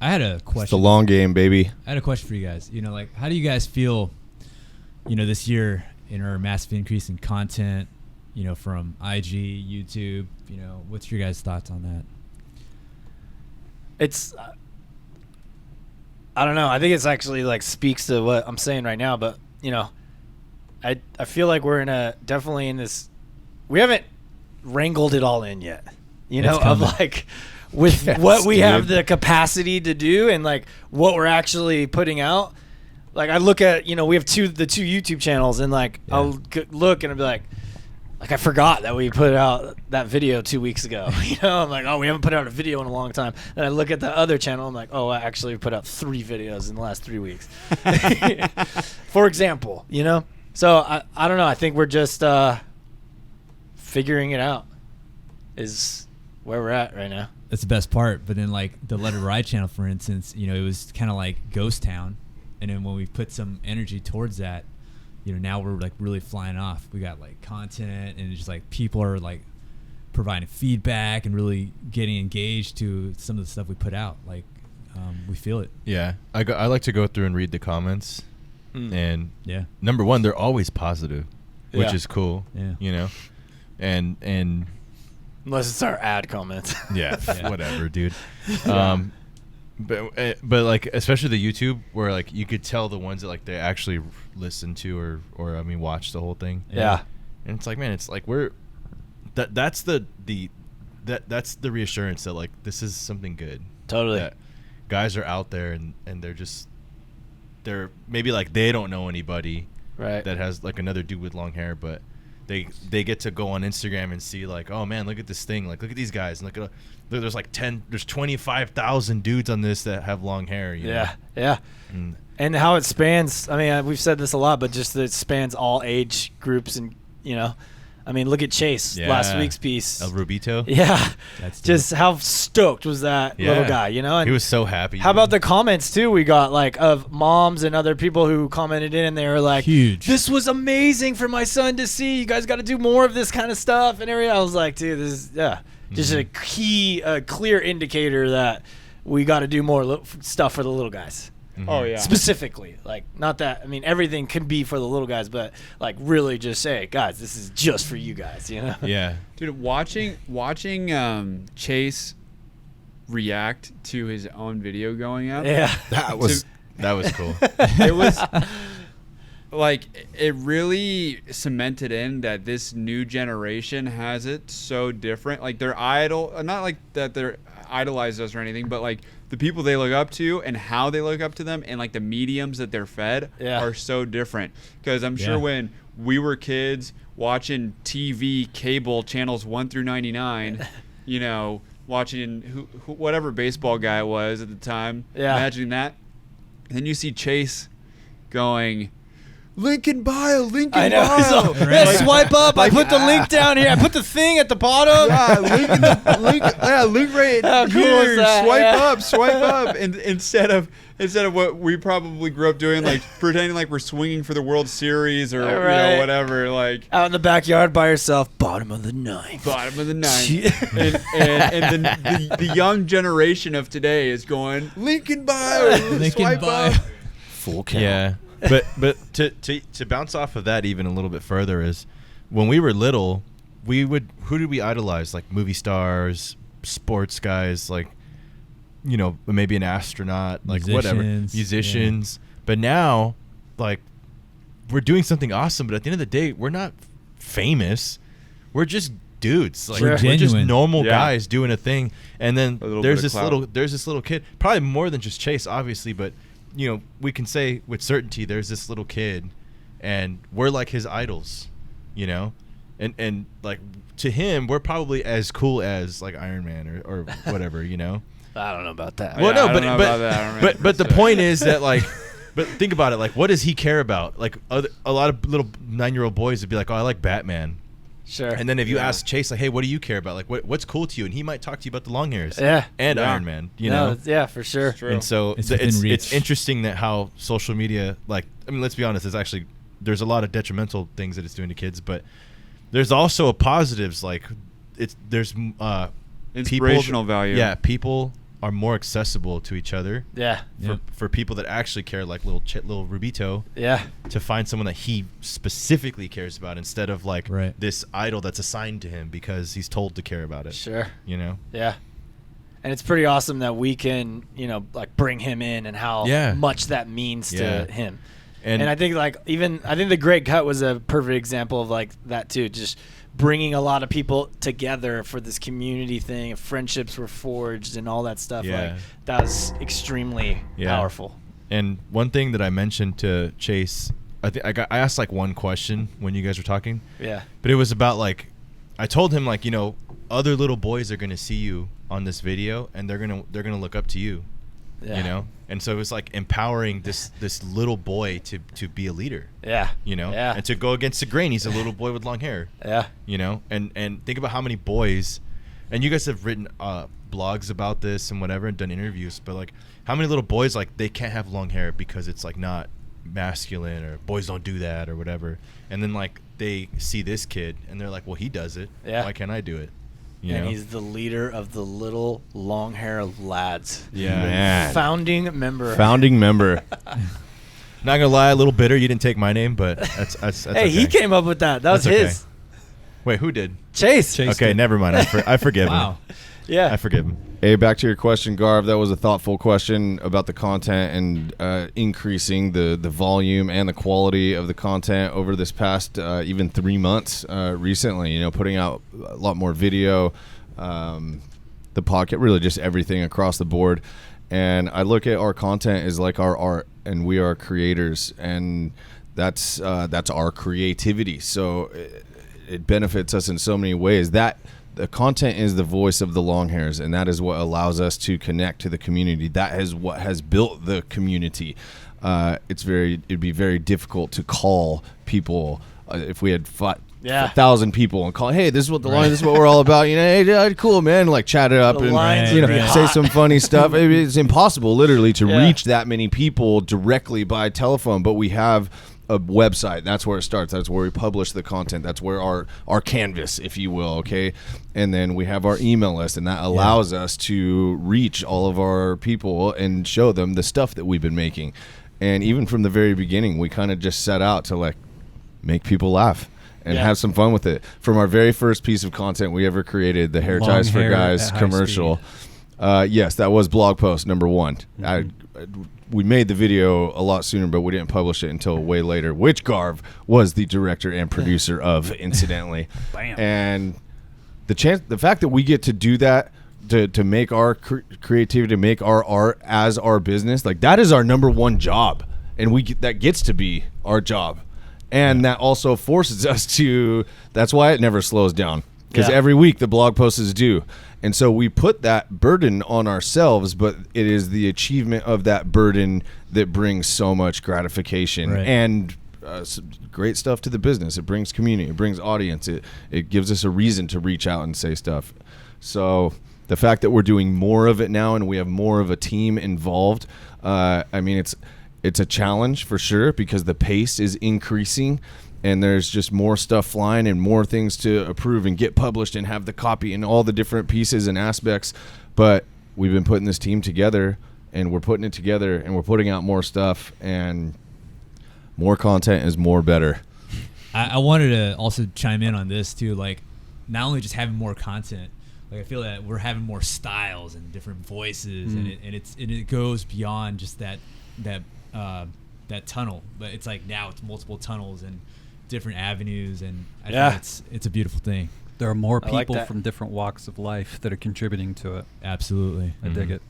I had a It's the question. long game, baby. I had a question for you guys. You know, like, how do you guys feel, you know, this year in our massive increase in content, you know, from IG, YouTube, you know, what's your guys' thoughts on that? It's I don't know. I think it's actually like speaks to what I'm saying right now, but you know, I feel like we're definitely in this, we haven't wrangled it all in yet. You know, It's of coming. like with Yes, what we have dude. the capacity to do and like what we're actually putting out. Like I look at, you know, we have the two YouTube channels, and like I'll look and I'll be like I forgot that we put out that video 2 weeks ago. You know, I'm like, oh, we haven't put out a video in a long time. And I look at the other channel, I'm like, oh, I actually put out 3 videos in the last 3 weeks. For example, you know? So I don't know. I think we're just figuring it out is where we're at right now. That's the best part. But then, like, the Let It Ride channel, for instance, you know, it was kind of like Ghost Town. And then when we put some energy towards that, you know, now we're like really flying off. We got like content, and it's just like people are like providing feedback and really getting engaged to some of the stuff we put out. Like, we feel it. Yeah. I like to go through and read the comments. And Yeah. number one, they're always positive, which Yeah. is cool. Yeah. You know? And Unless it's our ad comments. yeah, Yeah. whatever, dude. But like, especially the YouTube, where like you could tell the ones that like they actually listen to or I mean watch the whole thing. Yeah. And it's like, man, it's like that's the reassurance that like this is something good. Totally. That guys are out there and they're maybe like they don't know anybody Right. that has like another dude with long hair, but they get to go on Instagram and see like, oh man, look at this thing, like look at these guys, and look at there's 25,000 dudes on this that have long hair. You know? Yeah. And And how it spans, I mean, we've said this a lot, but just that it spans all age groups. And, you know, I mean, look at Chase, last Yeah. week's piece. El Rubito. Yeah. That's Just how stoked was that little guy, you know? And He was so happy. how about the comments, too, we got, like, of moms and other people who commented in, and they were like, Huge. this was amazing for my son to see. You guys got to do more of this kind of stuff. And everything. I was like, dude, this is, just a clear indicator that we got to do more stuff for the little guys. Oh yeah. Specifically, like, not that, I mean, everything can be for the little guys, but like really just say, guys, this is just for you guys, you know? Yeah. Dude, watching Chase react to his own video going up. Yeah. That was cool. It was like, it really cemented in that this new generation has it so different. Like, they're not like that they're idolize us or anything, but like the people they look up to and how they look up to them and like the mediums that they're fed are so different. Because I'm sure when we were kids watching TV cable channels 1 through 99, you know, watching whatever baseball guy it was at the time, imagining that, and then you see Chase going, Lincoln bio, Lincoln I know. bio. So, yeah, swipe up. I put the link down here. I put the thing at the bottom. Link right How cool here. is that? Swipe up. And instead of what we probably grew up doing, like pretending like we're swinging for the World Series or you know, whatever, like out in the backyard by yourself, bottom of the ninth. bottom of the ninth. and the young generation of today is going Lincoln bio, Lincoln swipe bio. up. Full count. Yeah. But to bounce off of that even a little bit further is when we were little, who did we idolize? Like movie stars, sports guys, like, you know, maybe an astronaut, like whatever, musicians. Yeah. But now, like, we're doing something awesome, but at the end of the day, we're not famous. We're just dudes, like Sure. we're just Genuine. normal Yeah. guys doing a thing. And then A little there's bit of this little kid, probably more than just Chase, obviously, but we can say with certainty there's this little kid, and we're like his idols, and like to him we're probably as cool as like Iron Man or whatever, I don't know about that. Well, Yeah, no, I but don't know about that. I don't really but the think so. point is that like, but think about it. Like, what does he care about? Like, a lot of little 9-year-old boys would be like, "Oh, I like Batman." Sure. And then if you Yeah. ask Chase, like, "Hey, what do you care about? Like, what's cool to you?" and he might talk to you about the long hairs. Yeah. And Yeah. Iron Man. No, yeah, for sure. True. And so It's it's within it's reach. interesting that how social media, like, I mean, let's be honest, there's a lot of detrimental things that it's doing to kids, but there's also a positives. Like, there's Inspirational value. Yeah, people are more accessible to each other. Yeah. For people that actually care, like little Rubito, Yeah. to find someone that he specifically cares about instead of like Right. this idol that's assigned to him because he's told to care about it. Sure. Yeah. And it's pretty awesome that we can, like bring him in and how Yeah. much that means Yeah. to him. And I think I think the Great Cut was a perfect example of like that too. Just bringing a lot of people together for this community thing. Friendships were forged and all that stuff. Yeah. Like that was extremely Yeah. powerful. And one thing that I mentioned to Chase, I asked like one question when you guys were talking, Yeah. but it was about like, I told him like, other little boys are gonna see you on this video and they're gonna look up to you, Yeah. and so it was like empowering this little boy to be a leader, Yeah. and to go against the grain. He's a little boy with long hair, Yeah. and think about how many boys, and you guys have written blogs about this and whatever and done interviews, but like how many little boys like they can't have long hair because it's like not masculine or boys don't do that or whatever, and then like they see this kid and they're like, well, he does it, Yeah. why can't I do it? And he's the leader of the little long hair lads. Yeah. Man. Founding member. Founding member. Not gonna lie, a little bitter you didn't take my name, but that's Hey, okay. he came up with that. That was That's okay. his. Wait, who did? Chase. Okay, never mind. I forgive Wow. him. Yeah. I forgive him. Hey, back to your question, Garv. That was a thoughtful question about the content and increasing the volume and the quality of the content over this past even 3 months recently. Putting out a lot more video, the podcast, really just everything across the board. And I look at our content as like our art, and we are creators, and that's our creativity. So it benefits us in so many ways. That the content is the voice of the long hairs, and that is what allows us to connect to the community. That is what has built the community. It'd be very difficult to call people if we had 1,000 people and call, hey, this is what the line, this is what we're all about. Hey, cool, man. Like chat it up The and lines would be say hot. some funny stuff. It's impossible, literally, to Yeah. reach that many people directly by telephone. But we have a website. That's where it starts. That's where we publish the content. That's where our canvas, if you will, okay? And then we have our email list, and that allows us to reach all of our people and show them the stuff that we've been making. And even from the very beginning, we kind of just set out to like make people laugh and Yeah. have some fun with it. From our very first piece of content we ever created, the Hair Long Ties for hair Guys at high commercial. Yes, that was blog post number 1. We made the video a lot sooner, but we didn't publish it until way later, which Garv was the director and producer of, incidentally. Bam. And the fact that we get to do that, to make our creativity, to make our art as our business, like that is our number 1 job, and that gets to be our job, and that also forces us to. That's why it never slows down, because Yeah. every week the blog post is due. And so we put that burden on ourselves, but it is the achievement of that burden that brings so much gratification Right. and some great stuff to the business. It brings community, it brings audience, it gives us a reason to reach out and say stuff. So the fact that we're doing more of it now and we have more of a team involved, I mean, it's a challenge for sure, because the pace is increasing. And there's just more stuff flying and more things to approve and get published and have the copy and all the different pieces and aspects. But we've been putting this team together, and we're putting it together, and we're putting out more stuff, and more content is more better. I wanted to also chime in on this too. Like, not only just having more content, like I feel that we're having more styles and different voices, and it goes beyond just that tunnel. But it's like now it's multiple tunnels and different avenues, and I Yeah. think it's a beautiful thing. There are more I like people that. from different walks of life that are contributing to it. Absolutely. I dig it.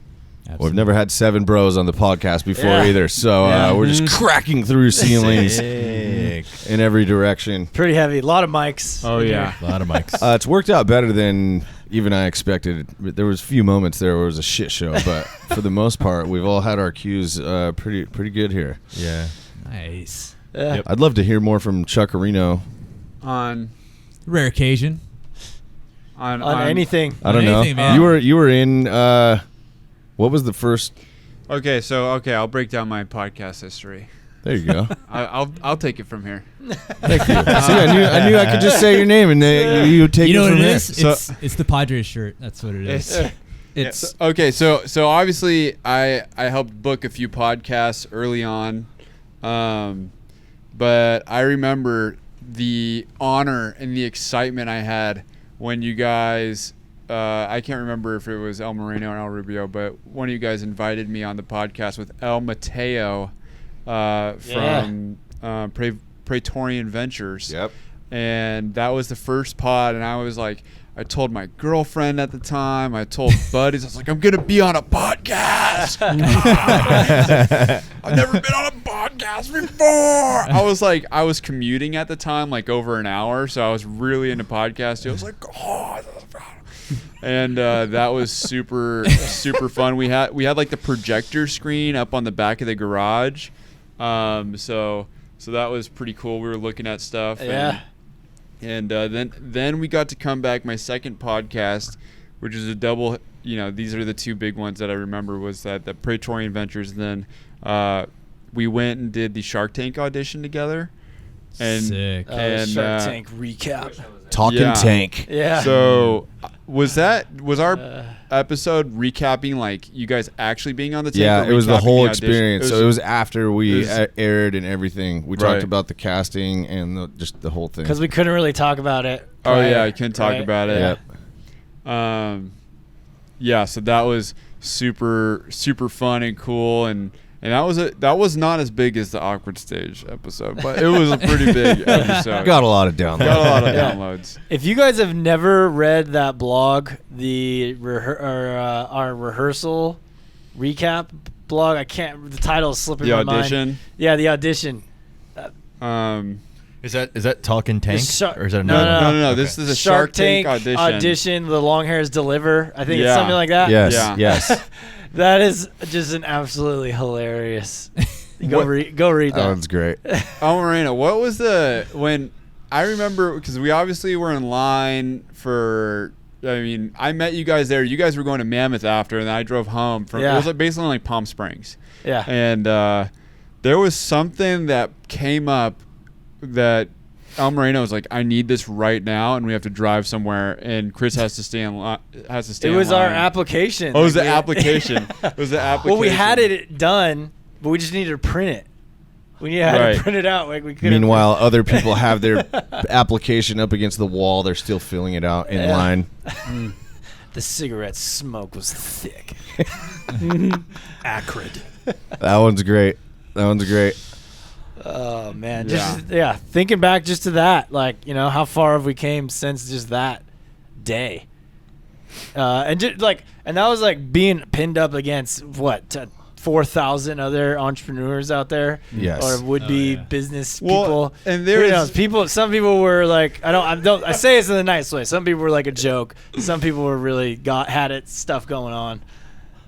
We've never had 7 bros on the podcast before either, so Yeah. we're just cracking through ceilings Sick. in every direction. Pretty heavy. A lot of mics. Oh yeah. A lot of mics. It's worked out better than even I expected. There was a few moments there where it was a shit show, but for the most part, we've all had our cues pretty good here. Yeah. Nice. Yeah. Yep. I'd love to hear more from Chuckarino. On Rare occasion. on anything. I don't Anything, know. man. You were in. What was the first? Okay, I'll break down my podcast history. There you go. I'll take it from here. Thank you. See, I knew I could just say your name and you take You know it what from it here. is? It's the Padres shirt. That's what it is. It's Okay, so obviously I helped book a few podcasts early on, but I remember the honor and the excitement I had when you guys. I can't remember if it was El Moreno or El Rubio, but one of you guys invited me on the podcast with El Mateo from Praetorian Ventures. Yep. And that was the first pod, and I was like, I told my girlfriend at the time, I told buddies, I was like, I'm gonna be on a podcast. I've never been on a podcast before. I was commuting at the time, like over an hour, so I was really into podcasting. I was like, oh, and that was super fun. We had like the projector screen up on the back of the garage, so that was pretty cool. We were looking at stuff. Yeah. And then we got to come back. My second podcast, which is a double. These are the two big ones that I remember. Was that the Praetorian Ventures? And then we went and did the Shark Tank audition together. And Sick. Shark Tank recap. Talking Yeah. Tank. Yeah. So was our episode recapping like you guys actually being on the tank? Yeah, or it was the recapping whole audition? experience. So it was after we it was- aired and everything. We Right. talked about the casting and just the whole thing. Because we couldn't really talk about it. Oh prior, yeah, I couldn't talk right? about it. Yep. Yeah, so that was super fun and cool, and that was not as big as the Awkward Stage episode, but it was a pretty big episode. Got a lot of downloads. Got a lot of Yeah. downloads. If you guys have never read that blog, the our rehearsal recap blog, the title is slipping The my mind. audition. Yeah, the audition. Is that Talking Tank? Shark- Or is that no, another No, one? this is a Shark Shark Tank audition. The long hairs deliver. I think it's Yeah. something like that. Yes, Yeah. yes. That is just an absolutely hilarious. Go What- read That that. one's great. Oh, Moreno, what was when I remember, because we obviously were in line for, I met you guys there. You guys were going to Mammoth after, and then I drove home from, Yeah. it was like basically like Palm Springs. Yeah. And there was something that came up that El Moreno was like, I need this right now, and we have to drive somewhere, and Chris has to stay in line. It was our application. Oh, it was the Like, application. It was the application. Well, we had it done, but we just needed to print it. We had Right. to print it out. Like we couldn't. Meanwhile, other people have their application up against the wall. They're still filling it out in Yeah. line. The cigarette smoke was thick. acrid. That one's great. That one's great. Oh man, Yeah. Thinking back just to that, like how far have we came since just that day, and that was like being pinned up against 4,000 other entrepreneurs out there, Yes. or would-be yeah. business Well, people. and there Who is- knows? Some people were like, I say this in a nice way. Some people were like a joke. Some people were really had stuff going on.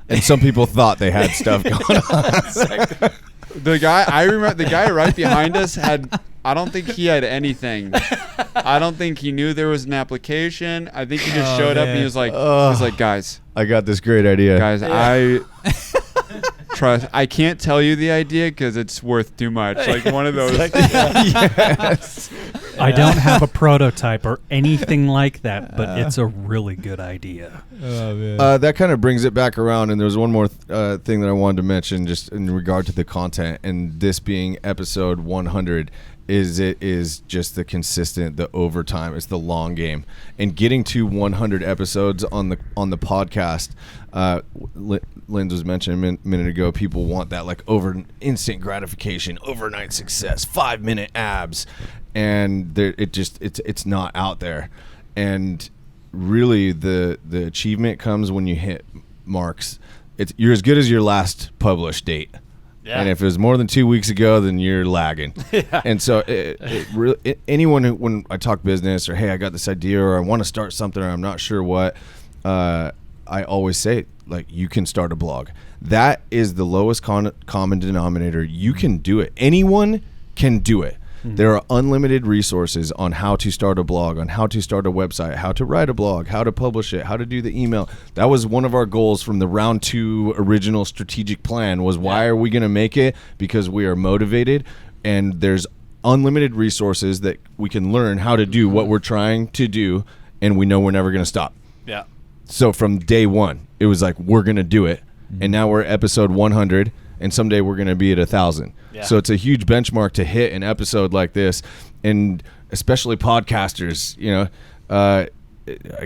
And some people thought they had stuff going on. The guy I remember, the guy right behind us I don't think he had anything. I don't think he knew there was an application. I think he just showed up and he was like, guys, I got this great idea. I trust. I can't tell you the idea because it's worth too much. Like one of those. Yes. I don't have a prototype or anything like that, but it's a really good idea. Oh man. That kind of brings it back around, and there was one more thing that I wanted to mention, just in regard to the content, and this being episode 100. It is just the overtime. It's the long game, and getting to 100 episodes on the podcast. Linz was mentioning a minute ago. People want that like instant gratification, overnight success, 5-minute abs, and it's not out there. and really the achievement comes when you hit marks. You're as good as your last published date. Yeah. And if it was more than 2 weeks ago, then you're lagging. Yeah. And so anyone when I talk business or, hey, I got this idea or I want to start something or I'm not sure what, I always say, like, you can start a blog. That is the lowest common denominator. You can do it. Anyone can do it. Mm-hmm. There are unlimited resources on how to start a blog, on how to start a website, how to write a blog, how to publish it, how to do the email. That was one of our goals from the round 2 original strategic plan was why are we going to make it? Because we are motivated and there's unlimited resources that we can learn how to do what we're trying to do, and we know we're never going to stop. Yeah. So from day one, it was like, we're going to do it. Mm-hmm. And now we're at episode 100. And someday we're going to be at 1,000. Yeah. So it's a huge benchmark to hit an episode like this, and especially podcasters. You know, I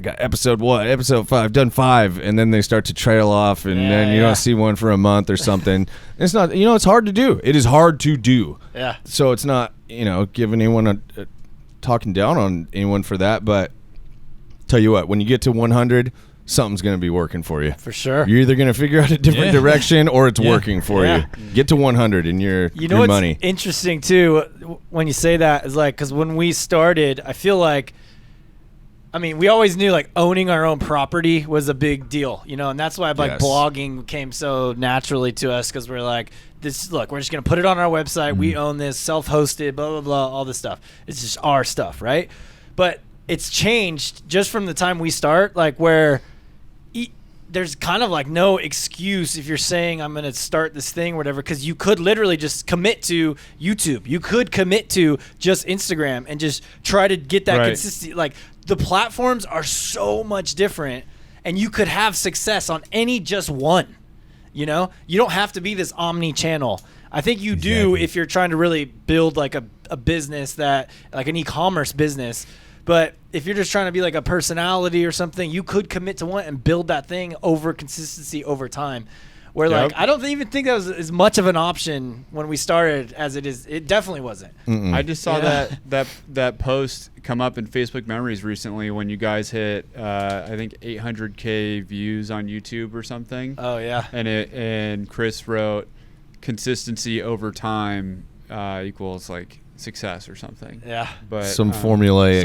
got episode 1, episode 5, done 5, and then they start to trail off, and then you don't see one for a month or something. It's not, it's hard to do. It is hard to do. Yeah. So it's not, giving anyone talking down on anyone for that, but tell you what, when you get to 100. Something's going to be working for you. For sure. You're either going to figure out a different direction or it's working for you. Get to 100 and your money. What's interesting, too, when you say that is like, because when we started, I feel like, we always knew like owning our own property was a big deal, and that's why blogging came so naturally to us, because we're like, we're just going to put it on our website. Mm-hmm. We own this, self-hosted, blah, blah, blah, all this stuff. It's just our stuff, right? But it's changed just from the time we start, like where there's kind of like no excuse if you're saying I'm going to start this thing or whatever, because you could literally just commit to YouTube. You could commit to just Instagram and just try to get that consistency. Like, the platforms are so much different, and you could have success on any just one. You don't have to be this omni-channel. I think you do if you're trying to really build like a business that, like an e-commerce business. But if you're just trying to be like a personality or something, you could commit to one and build that thing over consistency over time. Where like, I don't even think that was as much of an option when we started as it is. It definitely wasn't. Mm-mm. I just saw that post come up in Facebook Memories recently when you guys hit, I think 800K views on YouTube or something. Oh yeah. And Chris wrote, consistency over time equals like success or something. Yeah. But some formulaic.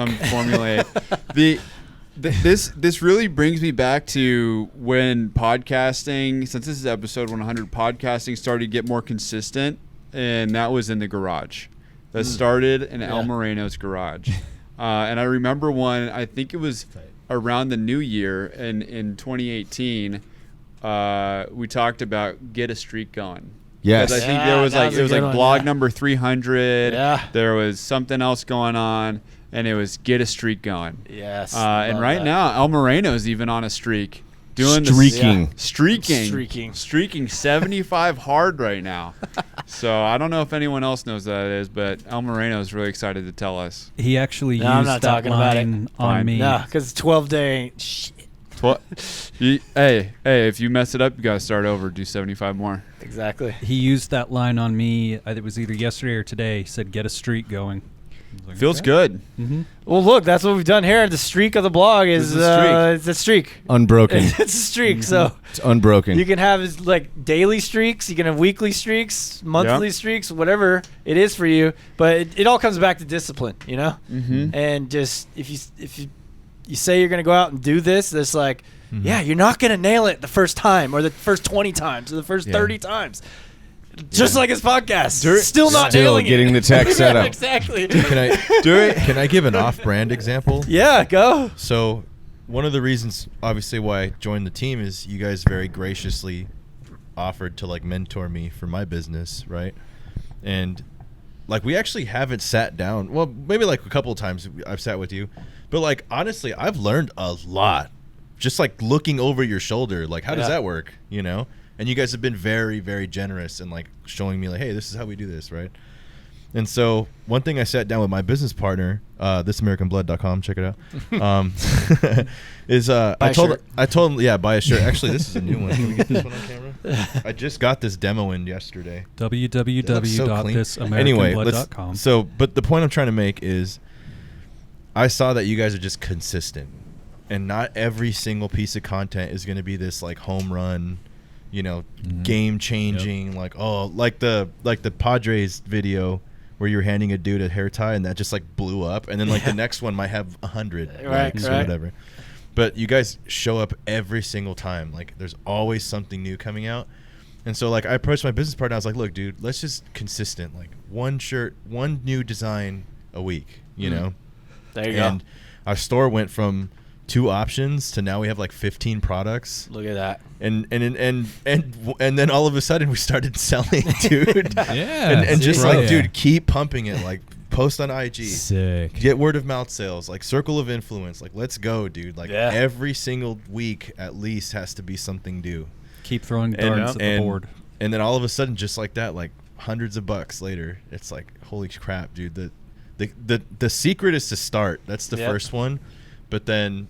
This really brings me back to when podcasting, since this is episode 100, podcasting started to get more consistent, and that was in the garage. That started in El Moreno's garage. And I remember one, I think it was around the new year in 2018, we talked about get a streak going. Yes. I think there was like blog number 300. Yeah. There was something else going on, and it was get a streak going. Yes. And right now, El Moreno's even on a streak. Streaking 75 hard right now. So I don't know if anyone else knows what that is, but El Moreno is really excited to tell us. He actually used that line on me. No, because 12-day shit. Hey, if you mess it up, you gotta start over. Do 75 more. Exactly. He used that line on me. It was either yesterday or today. He said, "Get a streak going." Like, feels good. Mm-hmm. Well, look, that's what we've done here. The streak of the blog is it's a streak. Unbroken. It's a streak. Mm-hmm. So it's unbroken. You can have like daily streaks. You can have weekly streaks, monthly streaks, whatever it is for you. But it all comes back to discipline, Mm-hmm. And just if you say you're going to go out and do this, it's like, you're not going to nail it the first time or the first 20 times or the first 30 times. Just like his podcast. Still not nailing getting the tech set up. Exactly. Can I give an off-brand example? Yeah, go. So one of the reasons, obviously, why I joined the team is you guys very graciously offered to like mentor me for my business, right? And like we actually haven't sat down. Well, maybe like a couple of times I've sat with you. But like honestly, I've learned a lot just like looking over your shoulder. Like, how does that work? And you guys have been very, very generous and like showing me like, hey, this is how we do this, right? And so one thing I sat down with my business partner, thisamericanblood.com, check it out. Is I told him, buy a shirt. Actually, this is a new one. Can we get this one on camera? I just got this demo in yesterday. www.thisamericanblood.com. Anyway, but the point I'm trying to make is I saw that you guys are just consistent, and not every single piece of content is going to be this like home run, game changing. Like like the Padres video where you were handing a dude a hair tie and that just like blew up, and then like the next one might have 100 likes or whatever. But you guys show up every single time. Like there's always something new coming out. And so like I approached my business partner. I was like, look, dude, let's just consistent, like one shirt, one new design a week, know? There you and go. Our store went from 2 options to now we have like 15 products. Look at that. And then all of a sudden we started selling, dude. Yeah. And just like, Yeah. dude, keep pumping it. Like post on IG. Sick. Get word of mouth sales, like circle of influence. Like let's go, dude. Like Yeah. every single week at least has to be something new. Keep throwing darts at the board. And then all of a sudden, just like that, like hundreds of bucks later, it's like, holy crap, dude. The secret is to start. That's the first one. But then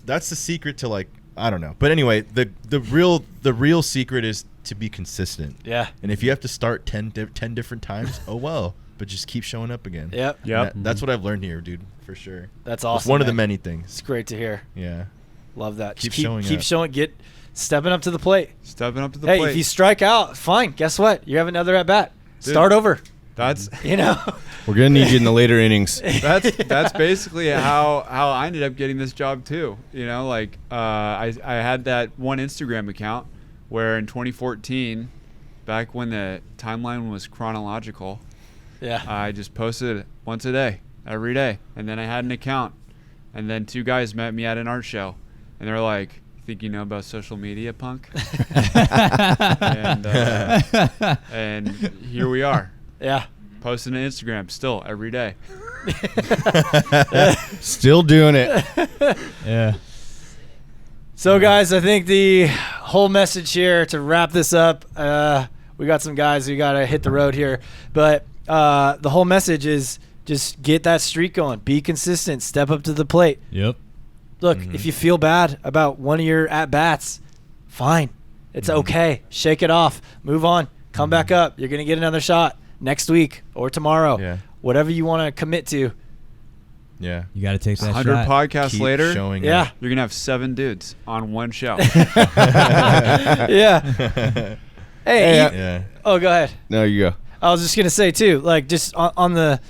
that's the secret to like, I don't know. But anyway, the real secret is to be consistent. Yeah. And if you have to start 10 different times, oh well. But just keep showing up again. Yep. That's what I've learned here, dude, for sure. That's awesome. It's one of the man. many things. It's great to hear. Yeah. Love that. Keep Just showing keep up. showing. Stepping up to the plate. Stepping up to the Hey, plate. if you strike out, fine. Guess what? You have another at bat. Dude. Start over. That's You know. We're gonna need you in the later innings. that's basically how I ended up getting this job too. Like I had that one Instagram account where in 2014, back when the timeline was chronological, Yeah. I just posted once a day, every day, and then I had an account, and then 2 guys met me at an art show, and they're like, "Think you know about social media, punk?" and here we are. Yeah. Posting on Instagram still every day. Still doing it. Yeah. So, guys, I think the whole message here to wrap this up, we got some guys who got to hit the road here, but the whole message is just get that streak going. Be consistent. Step up to the plate. Yep. Look, if you feel bad about one of your at-bats, fine. It's okay. Shake it off. Move on. Come back up. You're going to get another shot next week or tomorrow. Yeah. Whatever you want to commit to. Yeah. You got to take that 100 shot. podcasts Keep later, showing Yeah. up. you're going to have 7 dudes on one show. Yeah. Hey. Yeah. Oh, go ahead. No, you go. I was just gonna say too, like just on the,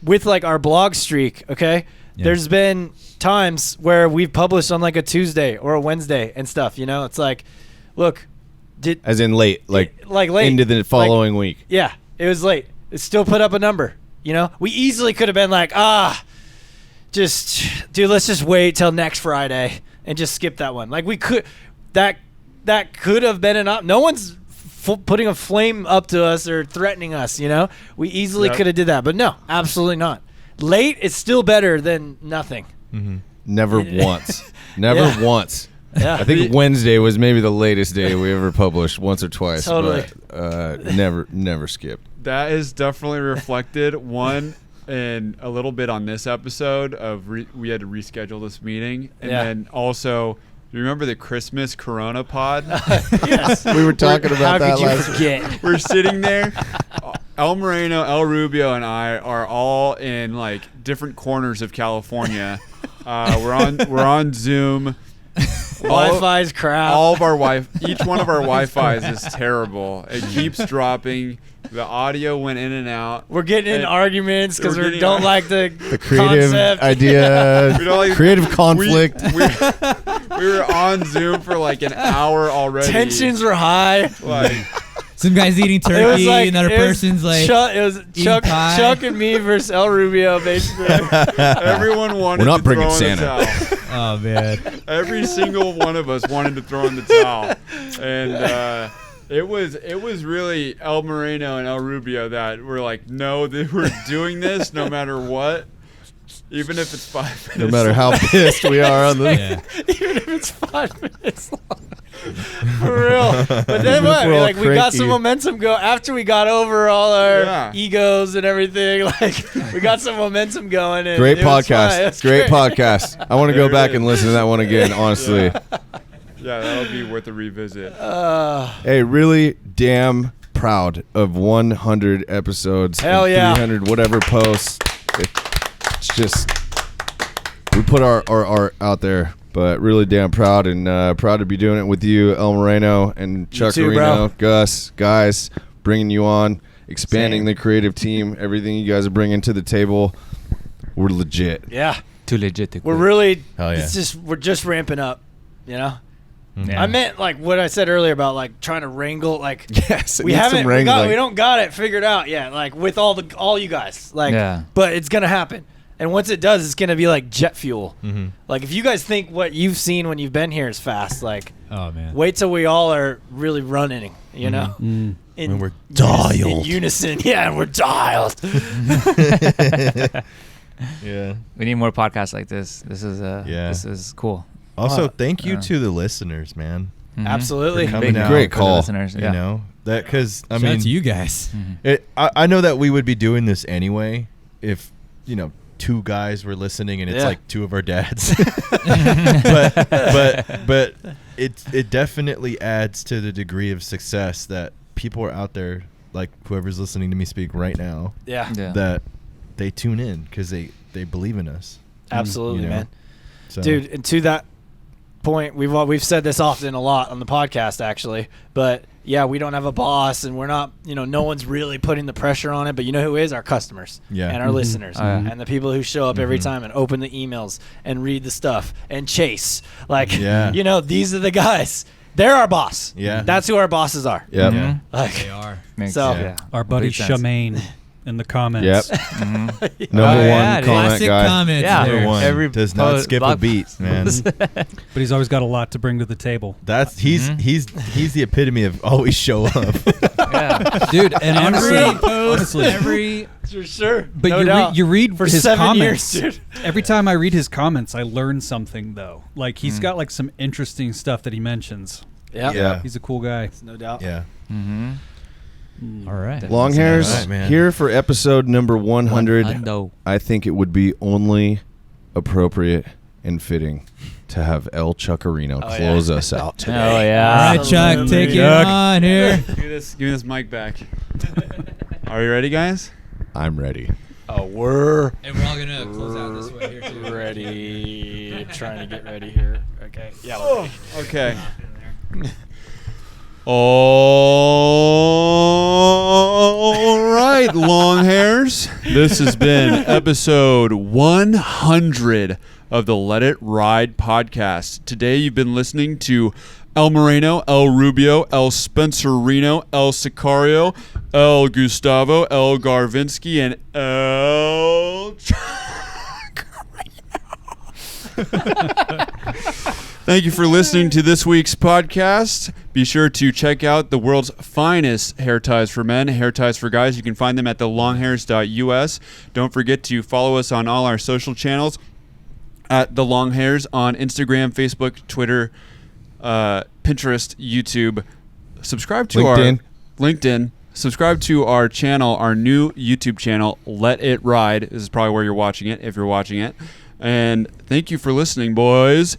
with like our blog streak, okay. Yeah. There's been times where we've published on like a Tuesday or a Wednesday and stuff. It's like, look, As in late, like late into the following week. Yeah, it was late. It still put up a number. We easily could have been like, just dude, let's just wait till next Friday and just skip that one. Like we could, that could have been an no one's putting a flame up to us or threatening us. We easily could have did that, but no, absolutely not. Late is still better than nothing. Never once. Never once. Yeah. I think Wednesday was maybe the latest day we ever published, once or twice. Totally. But never skipped. That is definitely reflected and a little bit on this episode of we had to reschedule this meeting, and then also, you remember the Christmas Corona pod? Yes. We were talking about that How could you last forget? We're sitting there. El Moreno, El Rubio, and I are all in like different corners of California. We're on Zoom. Wi-Fi's crap. All of our each one of our Wi-Fi's is terrible. It keeps dropping. The audio went in and out. We're getting in And arguments because we're we getting don't like the Creative concept. idea, We don't like- creative conflict. We were on Zoom for like an hour already. Tensions were high. Like, Some guy's eating It was turkey, like another it was person's like Chuck, it was Chuck, pie. Chuck and me versus El Rubio, basically. everyone wanted We're not to bringing throw in Santa. the towel. oh man. Every single one of us wanted to throw in the towel, and it was really El Moreno and El Rubio that were like, no, we're doing this no matter what, even if it's 5 minutes. No matter how pissed we are on the. Yeah. Even if it's 5 minutes long. For real. But then Even if what? we're all Like we got some cranky. momentum go after we got over all our Yeah. egos and everything. Like we got some momentum going. And Great it was fun. It podcast. was Great podcast. I want to go It back is. and listen to that one again, honestly. Yeah, that'll be worth a revisit. Hey, really damn proud of 100 episodes. Hell and yeah. 300 whatever posts. it's just we put our art out there, but really damn proud and proud to be doing it with you, El Moreno and Chuck too, Areno, bro. Gus, guys, bringing you on, expanding the creative team, everything you guys are bringing to the table. We're legit. Yeah. Too legit to We're quit. really. Hell yeah. It's just we're just ramping up. You know. Yeah. I meant like what I said earlier about like trying to wrangle like. Yes, We haven't. We don't got it figured out yet. Like with all you guys. Like. Yeah. But it's gonna happen. And once it does, it's gonna be like jet fuel. Mhm. Like if you guys think what you've seen when you've been here is fast, like Oh man. wait till we all are really running. You know. Mm. In, we're in dialed. unison. Yeah, and we're dialed. Yeah. We need more podcasts like this. This is Yeah. This is cool. Also, thank you Yeah. to the listeners, man. Mhm. Absolutely. For coming out. Great For the call. listeners, You yeah. know that because I Shout mean, out to you guys. I know that we would be doing this anyway if two guys were listening and it's Yeah. like two of our dads. but it definitely adds to the degree of success that people are out there, like whoever's listening to me speak right now, Yeah. Yeah. that they tune in because they believe in us. Absolutely, You know? man. So, Dude, and to that point, we've said this often a lot on the podcast actually, but yeah, we don't have a boss and we're not, no one's really putting the pressure on it, but you know who is? Our customers. Yeah. And our listeners Oh, yeah. and the people who show up every Mhm. time and open the emails and read the stuff and chase. Like, Yeah. these are the guys. They're our boss. Yeah. That's who our bosses are. Yep. Mhm. Like, They are. Makes- So- yeah. Our buddy Complete sense. Shamaine in the comments. Yep. Mhm. Number Oh, one yeah, dude. comment Classic guy. comments. Yeah. there. Number one Every does not skip a blog beat, man. But he's always got a lot to bring to the table. That's he's the epitome of always show up. Yeah. Dude, and honestly, Every post, honestly, every for sure. but No you, doubt. you read For his 7 comments. years, dude. Every time I read his comments, I learn something though. Like he's got like some interesting stuff that he mentions. Yeah. Yeah. He's a cool guy. No doubt. Yeah. Mm-hmm. All right. Long hairs All right, man. here for episode number 100. Hundo. I think it would be only appropriate and fitting to have El Chuckarino Oh, close yeah. us out today. Oh All yeah. right, Chuck, take it Chuck. on here. Give me this mic back. Are you ready, guys? I'm ready. Oh, we're And we're all gonna close out this way here too. ready. Trying to get ready here. Okay. Yeah. Oh. We're ready. Okay. All right, long hairs. This has been episode 100 of the Let It Ride podcast. Today you've been listening to El Moreno, El Rubio, El Spencerino, El Sicario, El Gustavo, El Garvinsky, and El Thank you for listening to this week's podcast. Be sure to check out the world's finest hair ties for men, hair ties for guys. You can find them at thelonghairs.us. Don't forget to follow us on all our social channels at The Long Hairs on Instagram, Facebook, Twitter, Pinterest, YouTube. Subscribe to LinkedIn. our LinkedIn. Subscribe to our channel, our new YouTube channel, Let It Ride. This is probably where you're watching it, if you're watching it. And thank you for listening, boys.